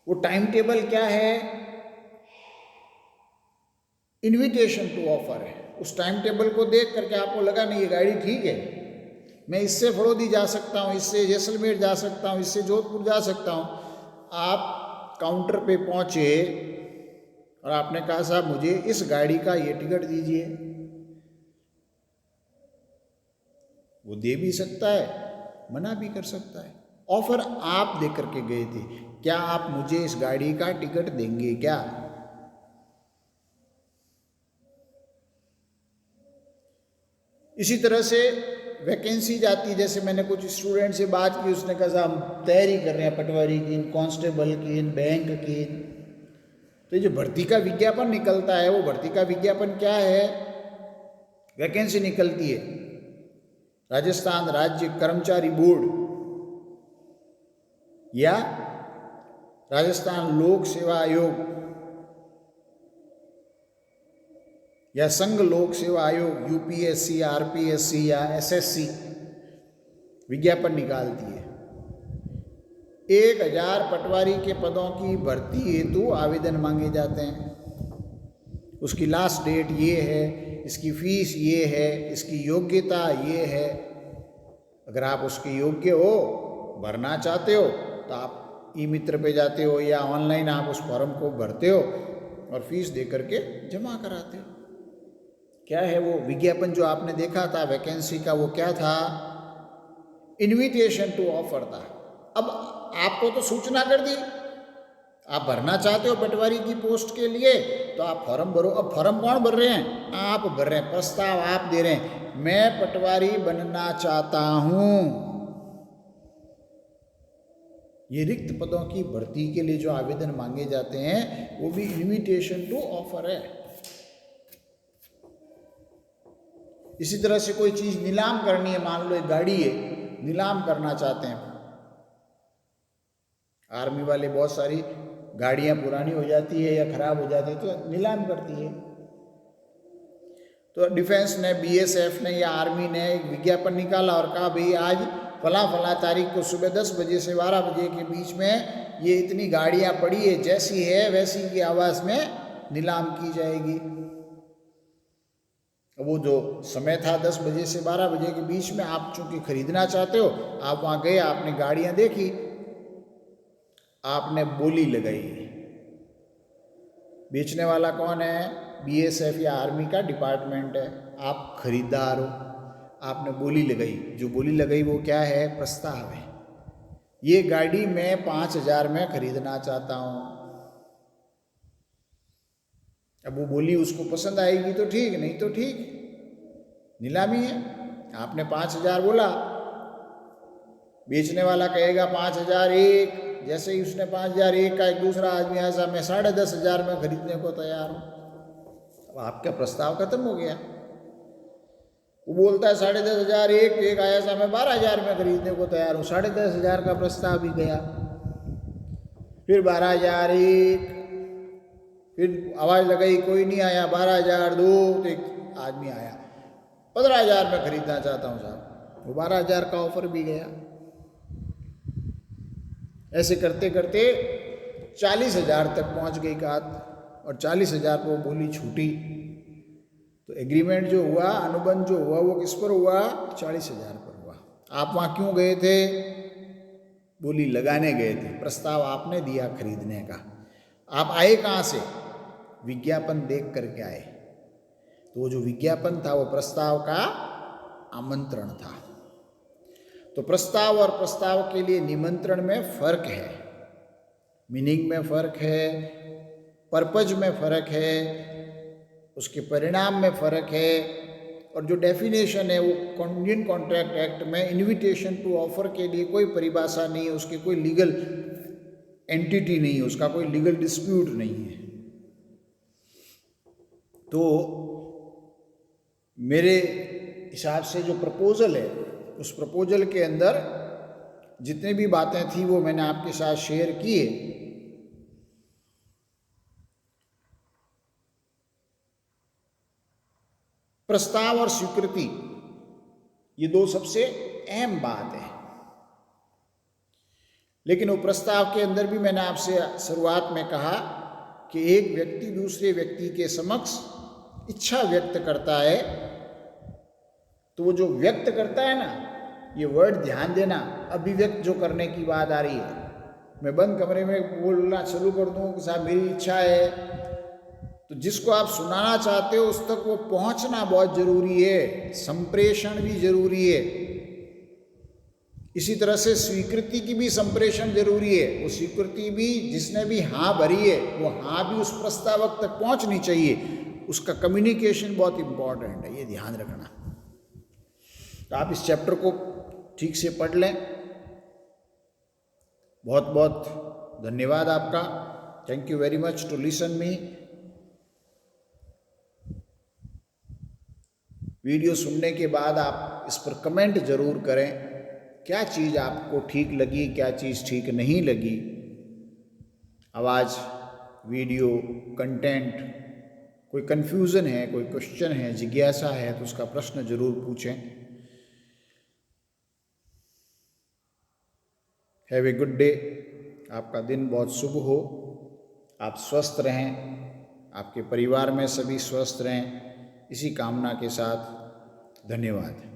वो टाइम टेबल क्या है? इनविटेशन टू ऑफर है। उस टाइम टेबल को देख करके आपको लगा नहीं ये गाड़ी ठीक है, मैं इससे फड़ौदी जा सकता हूँ, इससे जैसलमेर जा सकता हूँ, इससे जोधपुर जा सकता हूँ। आप काउंटर पे पहुँचे और आपने कहा साहब मुझे इस गाड़ी का ये टिकट दीजिए, वो दे भी सकता है, मना भी कर सकता है। ऑफर आप दे करके गए थे, क्या आप मुझे इस गाड़ी का टिकट देंगे क्या? इसी तरह से वैकेंसी जाती है, जैसे मैंने कुछ स्टूडेंट से बात की, उसने कहा साहब हम तैयारी कर रहे हैं पटवारी की, कांस्टेबल की, बैंक की। तो जो भर्ती का विज्ञापन निकलता है, वो भर्ती का विज्ञापन क्या है? वैकेंसी निकलती है राजस्थान राज्य कर्मचारी बोर्ड या राजस्थान लोक सेवा आयोग, या संघ लोक सेवा आयोग यूपीएससी, आरपीएससी या एसएससी विज्ञापन निकालती है। 1000 पटवारी के पदों की भर्ती हेतु आवेदन मांगे जाते हैं। उसकी लास्ट डेट ये है, इसकी फीस ये है, इसकी योग्यता ये है। अगर आप उसके योग्य हो, भरना चाहते हो, तो आप ई मित्र पे जाते हो या ऑनलाइन आप उस फॉर्म को भरते हो और फीस दे करके जमा कराते हो। क्या है वो विज्ञापन जो आपने देखा था वैकेंसी का, वो क्या था? इनविटेशन टू ऑफर था। अब आपको तो सूचना कर दी, आप भरना चाहते हो पटवारी की पोस्ट के लिए, तो आप फॉर्म भरो। अब फॉर्म कौन भर रहे हैं? आप भर रहे हैं, प्रस्ताव आप दे रहे हैं, मैं पटवारी बनना चाहता हूं। ये रिक्त पदों की भर्ती के लिए जो आवेदन मांगे जाते हैं वो भी इनविटेशन टू ऑफर है। इसी तरह से कोई चीज नीलाम करनी है, मान लो एक गाड़ी है, नीलाम करना चाहते हैं। आर्मी वाले बहुत सारी गाड़ियां पुरानी हो जाती है या खराब हो जाती है तो नीलाम करती है। तो डिफेंस ने, बीएसएफ ने या आर्मी ने एक विज्ञापन निकाला और कहा भाई आज फला तारीख को सुबह 10 बजे से 12 बजे के बीच में ये इतनी गाड़ियां पड़ी है, जैसी है वैसी की आवाज में नीलाम की जाएगी। वो जो समय था 10 बजे से 12 बजे के बीच में, आप चूंकि खरीदना चाहते हो, आप वहां गए, आपने गाड़ियां देखी, आपने बोली लगाई। बेचने वाला कौन है? बीएसएफ या आर्मी का डिपार्टमेंट है। आप खरीदार हो, आपने बोली लगाई। जो बोली लगाई वो क्या है? प्रस्ताव है। ये गाड़ी मैं 5000 में खरीदना चाहता हूं। अब वो बोली उसको पसंद आएगी तो ठीक, नहीं तो ठीक, नीलामी है। आपने 5000 बोला, बेचने वाला कहेगा 5001। जैसे ही उसने 5001 का एक दूसरा आदमी ऐसा, मैं 10,500 में खरीदने को तैयार हूं। अब आपका प्रस्ताव खत्म हो गया। वो बोलता है 10,500, एक आया सा, मैं 12,000 में खरीदने को तैयार हूँ। 10,500 का प्रस्ताव भी गया। फिर 12,001, फिर आवाज़ लगाई, कोई नहीं आया। 12,002, तो एक आदमी आया, 15,000 में खरीदना चाहता हूँ साहब। वो 12,000 का ऑफर भी गया। ऐसे करते करते 40,000 तक पहुँच गई बात, और 40,000 पर वो बोली छूटी। तो एग्रीमेंट जो हुआ, अनुबंध जो हुआ, वो किस पर हुआ? 40,000 पर हुआ। आप वहाँ क्यों गए थे? बोली लगाने गए थे, प्रस्ताव आपने दिया खरीदने का। आप आए कहाँ से? विज्ञापन देख करके आए। तो वो जो विज्ञापन था वो प्रस्ताव का आमंत्रण था। तो प्रस्ताव और प्रस्ताव के लिए निमंत्रण में फर्क है, मीनिंग में फर्क है, पर्पज में फर्क है, उसके परिणाम में फर्क है। और जो डेफिनेशन है वो इंडियन कॉन्ट्रैक्ट एक्ट में इनविटेशन टू ऑफर के लिए कोई परिभाषा नहीं है, उसकी कोई लीगल एंटिटी नहीं है, उसका कोई लीगल डिस्प्यूट नहीं है। तो मेरे हिसाब से जो प्रपोजल है, उस प्रपोजल के अंदर जितने भी बातें थी वो मैंने आपके साथ शेयर किए। प्रस्ताव और स्वीकृति, ये दो सबसे अहम बात है। लेकिन वो प्रस्ताव के अंदर भी मैंने आपसे शुरुआत में कहा कि एक व्यक्ति दूसरे व्यक्ति के समक्ष इच्छा व्यक्त करता है। तो वो जो व्यक्त करता है ना, ये वर्ड ध्यान देना, अभिव्यक्त जो करने की बात आ रही है। मैं बंद कमरे में बोलना शुरू कर दूं कि साहब मेरी इच्छा है, तो जिसको आप सुनाना चाहते हो उस तक वो पहुंचना बहुत जरूरी है, संप्रेषण भी जरूरी है। इसी तरह से स्वीकृति की भी संप्रेषण जरूरी है। वो स्वीकृति भी, जिसने भी हाँ भरी है, वो हाँ भी उस प्रस्तावक तक पहुंचनी चाहिए। उसका कम्युनिकेशन बहुत इंपॉर्टेंट है, ये ध्यान रखना। तो आप इस चैप्टर को ठीक से पढ़ लें। बहुत बहुत धन्यवाद आपका। Thank you very much to listen me. Video सुनने के बाद आप इस पर कमेंट जरूर करें, क्या चीज़ आपको ठीक लगी, क्या चीज़ ठीक नहीं लगी। आवाज़, वीडियो, कंटेंट कोई कन्फ्यूज़न है, कोई क्वेश्चन है, जिज्ञासा है तो उसका प्रश्न जरूर पूछें। Have a good day. आपका दिन बहुत शुभ हो, आप स्वस्थ रहें, आपके परिवार में सभी स्वस्थ रहें, इसी कामना के साथ धन्यवाद।